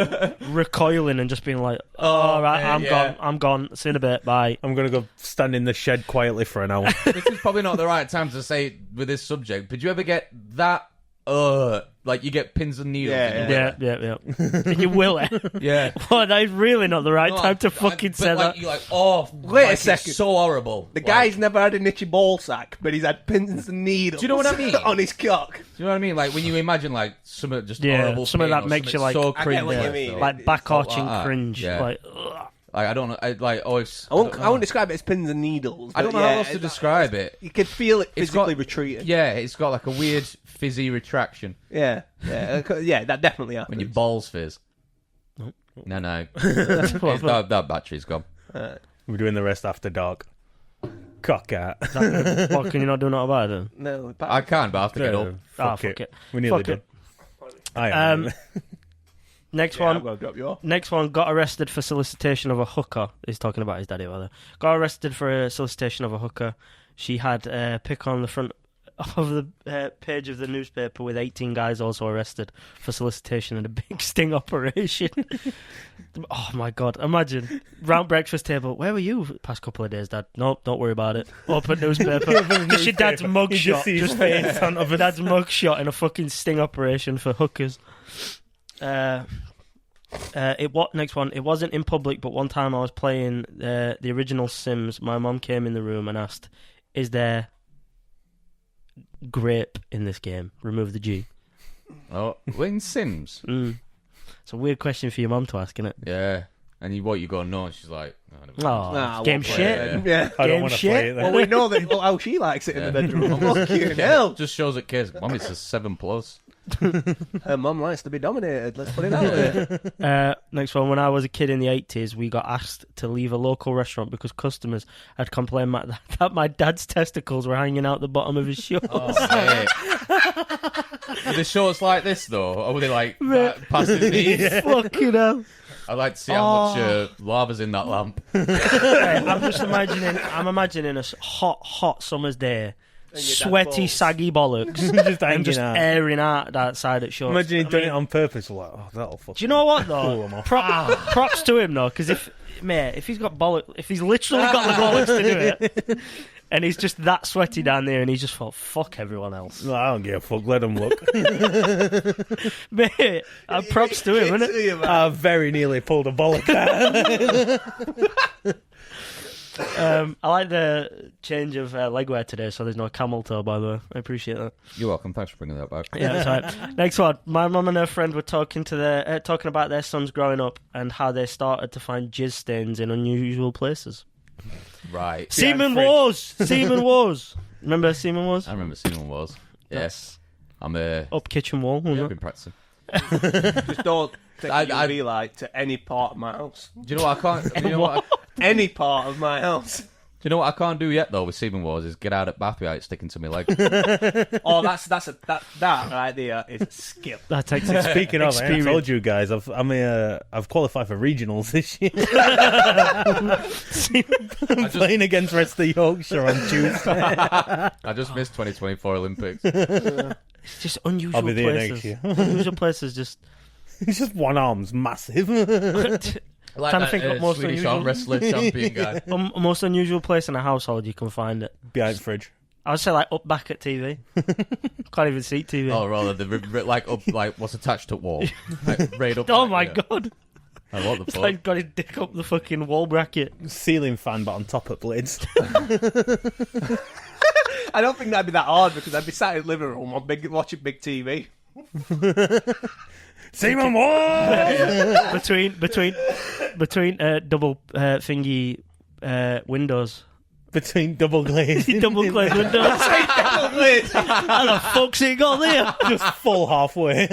recoiling and just being like, "Oh, all right,
yeah,
I'm
yeah.
gone. I'm gone. See you in a bit. Bye."
I'm going to go stand in the shed quietly for an hour.
This is probably not the right time to say with this subject. But do you ever get that? Like you get pins and needles.
Yeah,
in your
Yeah. You will it.
yeah.
Well, that is really not the right
No,
time to
but
fucking say
like,
that.
You're like, oh,
Wait a
like,
second.
It's so horrible.
The guy's never had an itchy ball sack, but he's had pins and needles.
Do you know what I mean?
On his cock.
Do you know what I mean? Like when you imagine like some of just
Yeah,
horrible
some of
pain
that
or
makes you,
something
like-
so
I get what
cringe.
you mean.
Like back arching
like that.
cringe.
Yeah.
Like, ugh.
Like I don't know. I like always.
I won't describe it as pins and needles.
I don't
but
know
yeah,
how else to describe it.
You can feel it
It's
physically
got-
retreating.
Yeah, it's got like a weird fizzy retraction
Yeah. That definitely happens.
when your balls fizz. No. that battery's gone.
We're doing the rest after dark. Cock out.
What, can you not do nothing about it?
No,
I can, but I have to get up.
Fuck it.
We nearly
Fuck
done. I am.
Next
I'm
one.
gonna drop you off.
Next one, got arrested for solicitation of a hooker. He's talking about his daddy, rather. Got arrested for a solicitation of a hooker. She had a pic on the front of the page of the newspaper with 18 guys also arrested for solicitation and a big sting operation. Oh my God, imagine. Round breakfast table. Where were you the past couple of days, Dad? No, don't worry about it. Open newspaper. Just your dad's
You
mugshot.
just see his face on
Of dad's mugshot in a fucking sting operation for hookers. Next one. It wasn't in public, but one time I was playing the original Sims. My mum came in the room and asked, "Is there grape in this game?" Remove the G.
Oh, we're in Sims.
Mm. It's a weird question for your mum to ask, isn't it?
Yeah. And you go, no, and she's like, no, I never
Oh,
Nah, I
game
won't play
shit.
it. Yeah.
I don't
Game
want to
shit.
play it then.
Well, we know that how she likes it in the bedroom. Fucking hell.
Just shows at kids. Mum, it's a 7+.
Her mum likes to be dominated. Let's put it that way.
Next one. When I was a kid in the 80s, we got asked to leave a local restaurant because customers had complained that my dad's testicles were hanging out the bottom of his shorts.
Oh, mate. Were the shorts like this, though? Or were they like past his knees?
Fucking hell.
I'd like to see how much lava's in that lamp.
Right, I'm imagining a hot summer's day, sweaty,
balls.
saggy bollocks,
Just hanging
and just
out.
airing out that side at shorts.
Imagine he'd
I
done
mean,
it on purpose. Like, oh, that'll fuck.
Do you know what
Cool
though?
him off.
Props to him though, because if he's got if he's literally got the bollocks to do it, and he's just that sweaty down there, and he's just thought, fuck everyone else,
No, I don't give a fuck. Let him look.
mate. Props to him, isn't it?
I very nearly pulled a bollock out.
I like the change of legwear today, so there's no camel toe. By the way, I appreciate that.
You're welcome. Thanks for bringing that back.
Yeah, that's right. Next one. My mum and her friend were talking about their sons growing up and how they started to find jizz stains in unusual places.
Right.
Seaman
fridge.
Wars. Seaman Wars. Remember Seaman Wars?
I remember seeing one was. Yes. I'm
Up kitchen wall. wasn't
I've
it?
been practicing.
Just don't take
I-
UV light to any part of my house.
Do you know what I can't? You know what?
Any part of my house.
Do you know what I can't do yet though with Seaman Wars is get out at bath without it sticking to my leg.
Oh, that right there is a skill.
That takes
Speaking of, I
experience.
told you guys, I've qualified for regionals this year. I'm playing against rest of Yorkshire on Tuesday.
I just missed 2024 Olympics.
It's just unusual
I'll be there
places.
next year.
Unusual places just.
It's just one arm's massive.
Like
Trying to
that,
think what most
Swedish
unusual-
arm wrestler champion guy.
Most unusual place in a household you can find it.
Behind the fridge.
I would say like up back at TV. Can't even see TV.
Oh, rather the like up like what's attached to wall, like, right up.
Oh
like,
my
yeah.
god!
Oh, what the
It's
fuck?
like got his dick up the fucking wall bracket.
Ceiling fan, but on top of blades.
I don't think that'd be that hard because I'd be sat in the living room watching big TV.
Seaman Wars!
between double thingy windows.
Between double glazed.
Double glazed windows. How the fuck's it got there?
Just full halfway.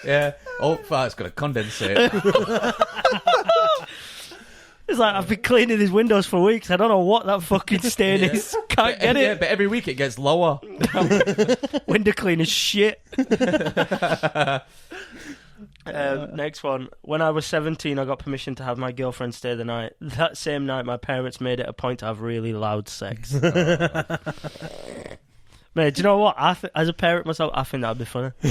Yeah. Oh, it's gonna condensate.
It's like I've been cleaning these windows for weeks. I don't know what that fucking stain is. Can't get
Yeah,
it.
but every week it gets lower.
Window cleaner's shit. Next one. When I was 17, I got permission to have my girlfriend stay the night. That same night, my parents made it a point to have really loud sex. Mate, do you know what? As a parent myself, I think that'd be funny. So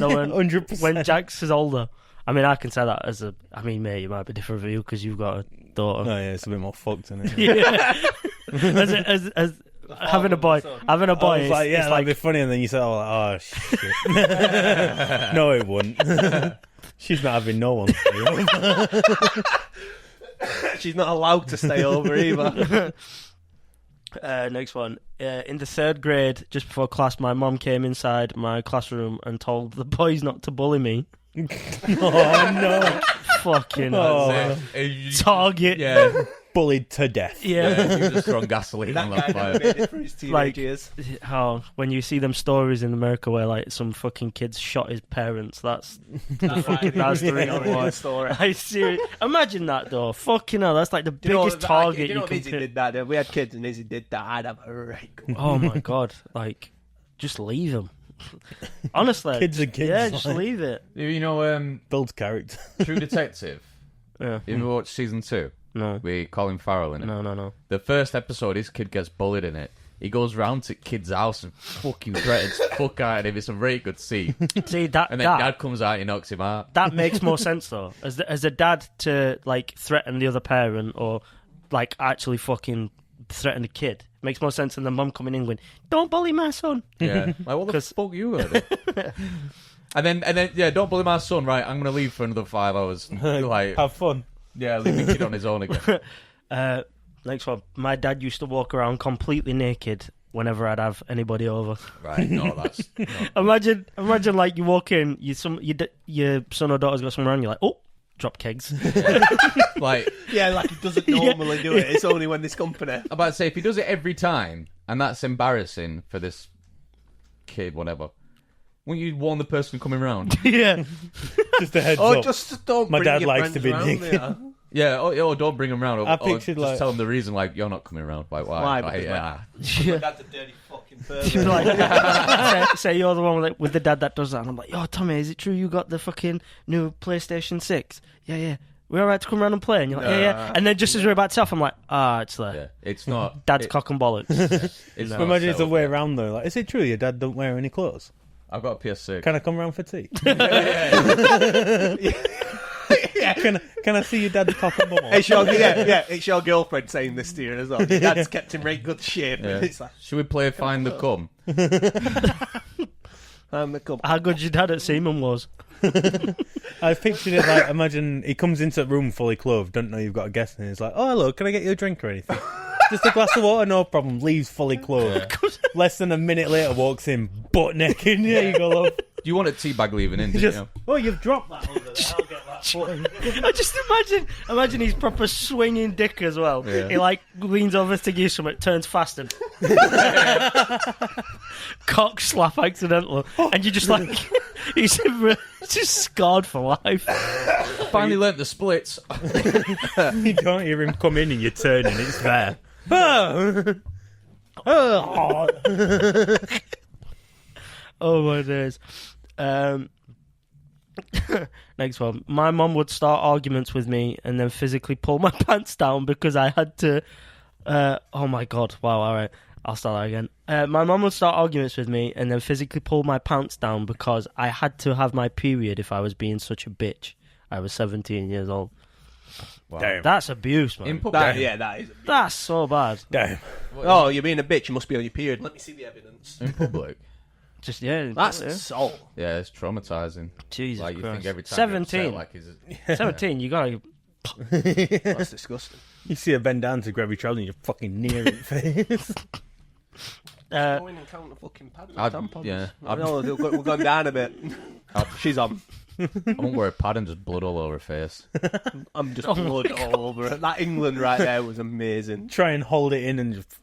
100%.
when Jax is older, I mean, I can say that as a. I mean, mate, it might be different for you because you've got a daughter.
Oh, yeah, it's a bit more fucked, isn't it?
Yeah. as having a boy,
I was
it's,
like, yeah,
it's
that'd be funny, and then you said, oh shit. No, it wouldn't. She's not having no one.
She's not allowed to stay over either.
Next one. In the 3rd grade, just before class, my mum came inside my classroom and told the boys not to bully me.
Oh no!
Fucking
Oh.
target.
Yeah.
Bullied to death.
Yeah.
You just throwing gasoline on that
That guy
fire.
never made it for his teenage
Like-
years.
How when you see them stories in America where like some fucking kid shot his parents, that's that's the real one.
story.
I serious. Imagine that though. Fucking hell, that's like the
You know,
biggest target
you know,
you can
Izzy
pick.
did that. If we had kids and Izzy did that, I'd have a right go.
Oh my god! Like, just leave him. Honestly,
Kids are kids,
Yeah, just
like.
leave it.
You know,
Builds character.
True Detective.
Yeah.
You ever watched season 2
No.
with Colin Farrell in it?
No.
The first episode, his kid gets bullied in it. He goes round to kid's house and fucking threatens fuck out of him. It's a very good scene.
See that
And then dad comes out and he knocks him out.
that makes more sense though. As a dad to like threaten the other parent or like actually fucking threaten the kid makes more sense than the mum coming in going, "Don't bully my son."
Yeah. Like, what the
'Cause-
fuck you heard? And then, yeah, don't bully my son, right? I'm going to leave for another 5 hours. Like,
Have fun.
yeah, leave the kid on his own again.
Next one. My dad used to walk around completely naked whenever I'd have anybody over.
Right, no, that's... No.
Imagine like you walk in, your son or daughter's got something around, you're like, oh, drop kegs.
Like...
Yeah, like he doesn't normally do it. It's only when there's company.
I'm about to say, if he does it every time, and that's embarrassing for this kid, whatever, wouldn't you warn the person coming round?
Yeah.
Just a heads
Oh,
up.
just don't
My
bring
dad
your
likes
friends
to be
round
naked.
here.
Yeah, or don't bring him round. Or,
I
or
pictured,
just
like-
tell him the reason, like, you're not coming round. Like, why?
Why?
Like,
Because
yeah.
My dad's a dirty fucking
You'd be
pervert.
like, say you're the one with the dad that does that, and I'm like, yo, Tommy, is it true you got the fucking new PlayStation 6? Yeah. We're alright to come around and play? And you're like, yeah. And then just as we're about to tell, I'm like, it's there.
Yeah, it's not...
Dad's cock and bollocks.
It's
But
not
imagine it's the
settled
way
yet.
around though. Like, is it true your dad don't wear any clothes?
I've got a PS6.
Can I come round for tea? Can I see your dad's cock and ball?
It's your girlfriend saying this to you as well. Your dad's kept in very good shape.
Yeah.
It's like,
Should we play Find the Cum?
I'm the cup.
How good your dad at semen was.
I pictured it like, imagine he comes into the room fully clothed, don't know you've got a guest, and he's like, oh, hello, can I get you a drink or anything? Just a glass of water, no problem. Leaves fully clothed. Less than a minute later, walks in butt naked. Yeah, you go, love.
You wanted teabag leaving in, didn't
Just,
you?
oh, you've dropped that over there. I'll get that.
I just imagine he's proper swinging dick as well.
Yeah.
He like leans over to give you something, turns fast and cock slap accidental, and you're just like, he's just scarred for life.
Finally learnt the splits.
You don't hear him come in and you turn and it's there. Oh. Oh.
Oh my days. Next one. My mum would start arguments with me and then physically pull my pants down because I had to. Oh my god! Wow. All right, I'll start that again. My mum would start arguments with me and then physically pull my pants down because I had to have my period if I was being such a bitch. I was 17 years old.
Wow.
Damn.
That's abuse, man.
In public.
That is.
That's so bad.
Damn.
Oh, you're being a bitch. You must be on your period. Let me see the evidence.
In public.
Just yeah.
That's
yeah.
assault.
Yeah, it's traumatizing.
Jesus
Like, you
Christ.
think every time
17.
you're upset, like, is it...
17. You gotta.
That's disgusting.
You see a bend down to grab your trousers and you're fucking near it face.
Go in and count the fucking pads. Tampons.
yeah.
I know we're going down a bit. She's on.
I won't wear a pad and just blood all over her face.
I'm just blood all over it. That England right there was amazing.
Try and hold it in and just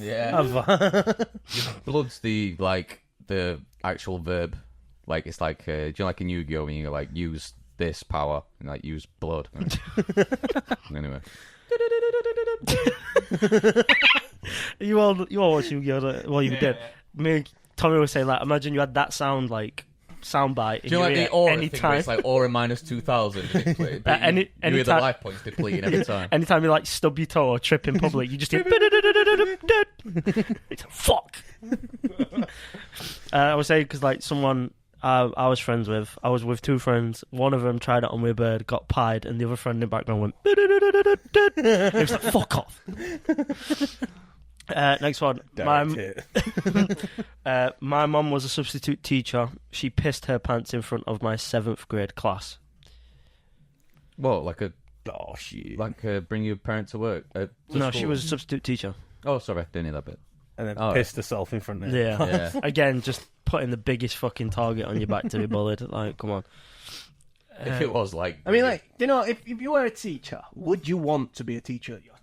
Yeah.
have
Blood's the actual verb. Like, it's like, do you know, like in Yu-Gi-Oh, when you, like, use this power and, like, use blood? Anyway.
You all watch Yu-Gi-Oh! Well, you did. Me and Tommy was saying, like, imagine you had that sound, like, soundbite.
Do you know, like, the aura thing where it's like aura minus 2,000? You hear the life points depleting every time.
Anytime you, like, stub your toe or trip in public, you just hear... It's like, fuck! I was saying, because, like, someone I was friends with, I was with two friends. One of them tried it on with bird, got pied, and the other friend in the background went... It was like, fuck off! Next one. My mum was a substitute teacher. She pissed her pants in front of my 7th grade class.
What, like
Oh, shit.
bring your parent to work? To
No,
school?
she was a substitute teacher.
Oh, sorry, didn't hear that bit.
And then
Oh.
pissed herself in front of him.
Yeah.
Yeah.
Again, just putting the biggest fucking target on your back to be bullied. Like, come on.
If it was like...
I mean, like, you know, if you were a teacher, would you want to be a teacher at your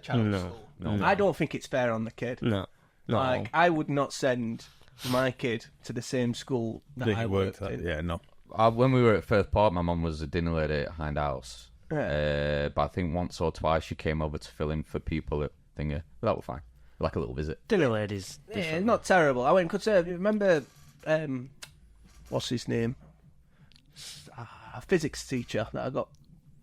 child's
No.
school?
No.
I don't think it's fair on the kid.
No. Not at all.
Like, I would not send my kid to the same school that I worked in.
Yeah, no.
When we were at Firth Park, my mum was a dinner lady at Hind House.
Yeah.
But I think once or twice she came over to fill in for people at Thingy. But that was fine. Like a little visit.
Dinner ladies.
Yeah, it's not terrible. I went, because remember, what's his name? A physics teacher that I got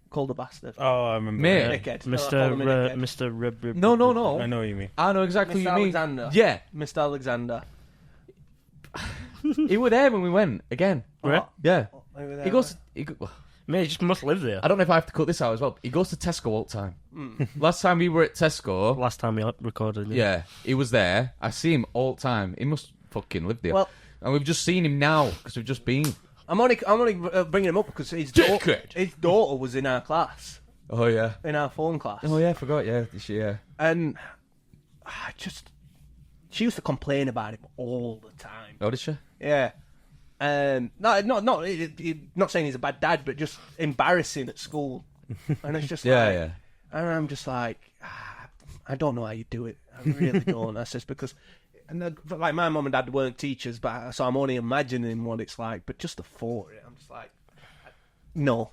called a bastard.
Oh, I remember.
Mate.
Dickhead.
Mr. Rib.
No.
I know what you mean.
I know exactly
Mr.
what you mean.
Alexander.
Yeah.
Mr. Alexander.
He was there when we went, again.
Right?
Yeah.
Over there,
He goes...
Man, you just must live there.
I don't know if I have to cut this out as well. He goes to Tesco all the time. Last time we were at Tesco...
Last time we recorded.
Yeah, he was there. I see him all the time. He must fucking live there.
Well-
and we've just seen him now because we've just been.
I'm only bringing him up because his daughter was in our class,
Oh yeah.
in our phone class.
Oh yeah, I forgot. Yeah, yeah.
And I just, she used to complain about him all the time.
Oh, did she?
Yeah. Not saying he's a bad dad, but just embarrassing at school. And it's just
Yeah.
And I'm just like, I don't know how you do it. I really don't. That's just because, like my mum and dad weren't teachers, so I'm only imagining what it's like. But just the thought of it, I'm just like, no,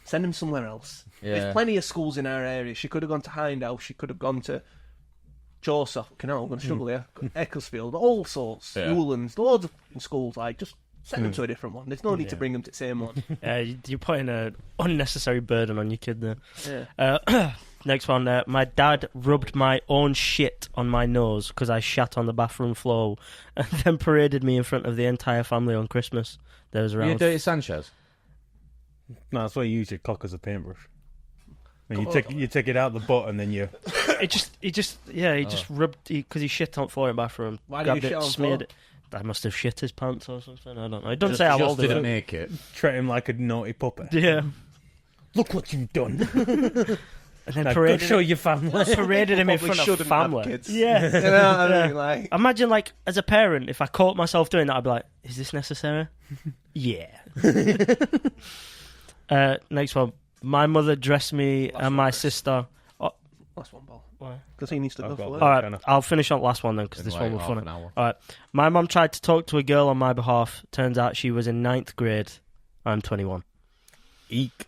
send him somewhere else.
Yeah.
There's plenty of schools in our area. She could have gone to Hindhouse. She could have gone to Chaucer. I'm going to struggle here. Ecclesfield, all sorts.
Yeah.
Newlands, loads of schools. Like, just send them to a different one. There's no need to bring them to the same one.
You're putting an unnecessary burden on your kid there.
Yeah.
Next one. My dad rubbed my own shit on my nose because I shat on the bathroom floor and then paraded me in front of the entire family on Christmas. There was
You
around...
Dirty Sanchez?
No, that's why you use your cock as a paintbrush. And you take it out the butt and then you...
He just rubbed... Because he shit on floor in the bathroom.
Why did
grabbed
you shit
it,
on
smeared
floor?
it. I must have shit his pants or something. I don't know. It doesn't say how old
Just
it
didn't
was.
make it.
treat him like a naughty puppet.
Yeah.
Look what you've done.
And then
Now go show your family.
paraded him in
Probably
front of
shouldn't have
family.
kids.
Yeah.
You know what I mean? Like,
Imagine, like, as a parent, if I caught myself doing that, I'd be like, is this necessary? Yeah. Next one. My mother dressed me and my sister...
last one, Paul.
Why?
Because he needs to go
I've got
for
one.
work.
All right,
Kinda.
I'll finish on the last one then, because this
Like
one was
half
funny.
an hour.
All right. My mum tried to talk to a girl on my behalf. Turns out she was in 9th grade. I'm 21.
Eek.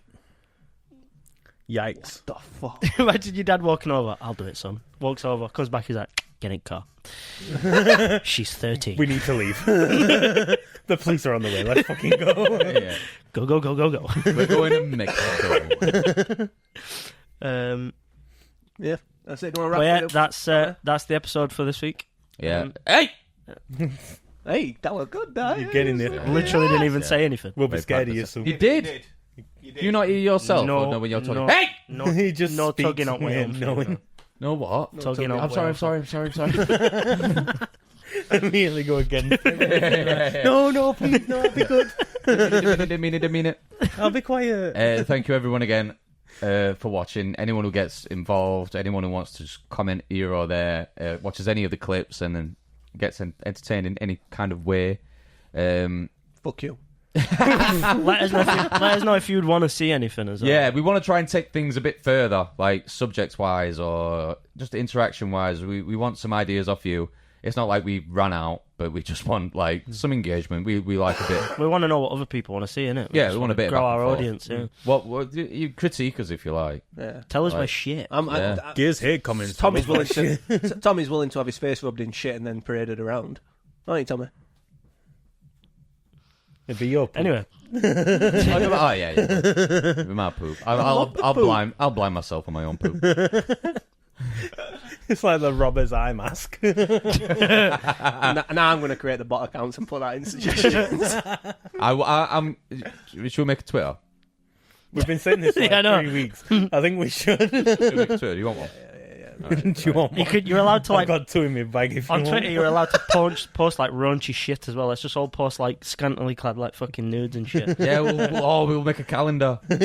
Yikes.
The fuck?
Imagine your dad walking over. I'll do it, son. Walks over, comes back, he's like, get in car. She's 13.
We need to leave. The police are on the way. Let's fucking go.
Yeah.
Go, go, go, go, go.
We're going to Mexico.
Yeah. That's it. Do you want to
But
wrap
yeah,
it up?
that's the episode for this week.
Yeah. Hey!
Hey, that was good, that.
You get in there.
Yeah.
Literally didn't even say anything.
We'll be
Very
scared of
proud
you
of
soon.
You did? Do you not hear yourself?
No,
Or no, when you're talking.
no.
Hey!
No,
He just
no
speaks
tugging on my own.
knowing.
No, what?
Tugging on
I'm
my
sorry,
own.
I'm sorry.
Immediately go again. No, please, no, I'll be good.
Didn't mean it.
I'll be quiet.
Thank you, everyone, again, for watching. Anyone who gets involved, anyone who wants to just comment here or there, watches any of the clips and then gets entertained in any kind of way.
Fuck you.
let us know if you'd want to see anything as well.
Yeah, we want to try and take things a bit further, like subject-wise or just interaction-wise. We want some ideas off you. It's not like we ran out, but we just want like some engagement. We like a bit.
We want to know what other people want to see, innit?
Yeah,
just
we want a bit of
grow
back and
our
forth.
audience. Yeah.
What you critique us if you like.
Yeah.
Tell us my
Right.
shit.
Yeah.
Gears hate comments.
Tommy's willing to have his face rubbed in shit and then paraded around. Aren't you, Tommy?
It'd be your poop.
Anyway,
Oh yeah. With my poop. I'll blind myself on my own poop.
It's like the robber's eye mask.
Now I'm going to create the bot accounts and put that in suggestions.
I'm. Should we make a Twitter?
We've been saying this for
Yeah, I know.
3 weeks. I think we should.
Should we make a Twitter? Do you want one?
Do you want one?
you're allowed to
I've
like
got 2 in my bag if you
on
want.
Twitter. You're allowed to post like raunchy shit as well. Let's just all post like scantily clad like fucking nudes and shit.
Yeah, we'll make a calendar. We'll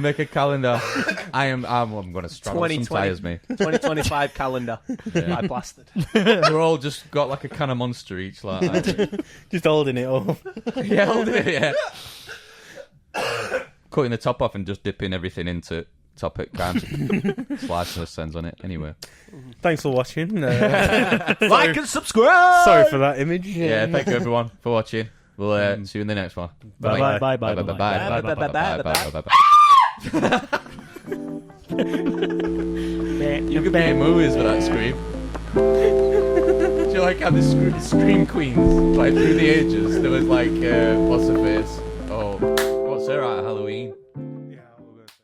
make a calendar. I'm going to straddle some
2020.
tires, me.
2025 calendar.
Yeah.
I blasted.
We're all just got like a can of Monster each, like.
Just holding it up.
Yeah, holding it, yeah. Cutting the top off and just dipping everything into topic cans. Slice the sends on it. Anyway.
Thanks for watching.
Like and subscribe!
Sorry for that image.
Yeah, thank you everyone for watching. We'll see you in the next one.
Bye-bye.
Bye bye
Bye
bye
bye bye
bye
bye bye bye bye. You could be in movies with that scream. Do you like how the scream queens, like through the ages, there was like what's her face? Oh, what's her at Halloween?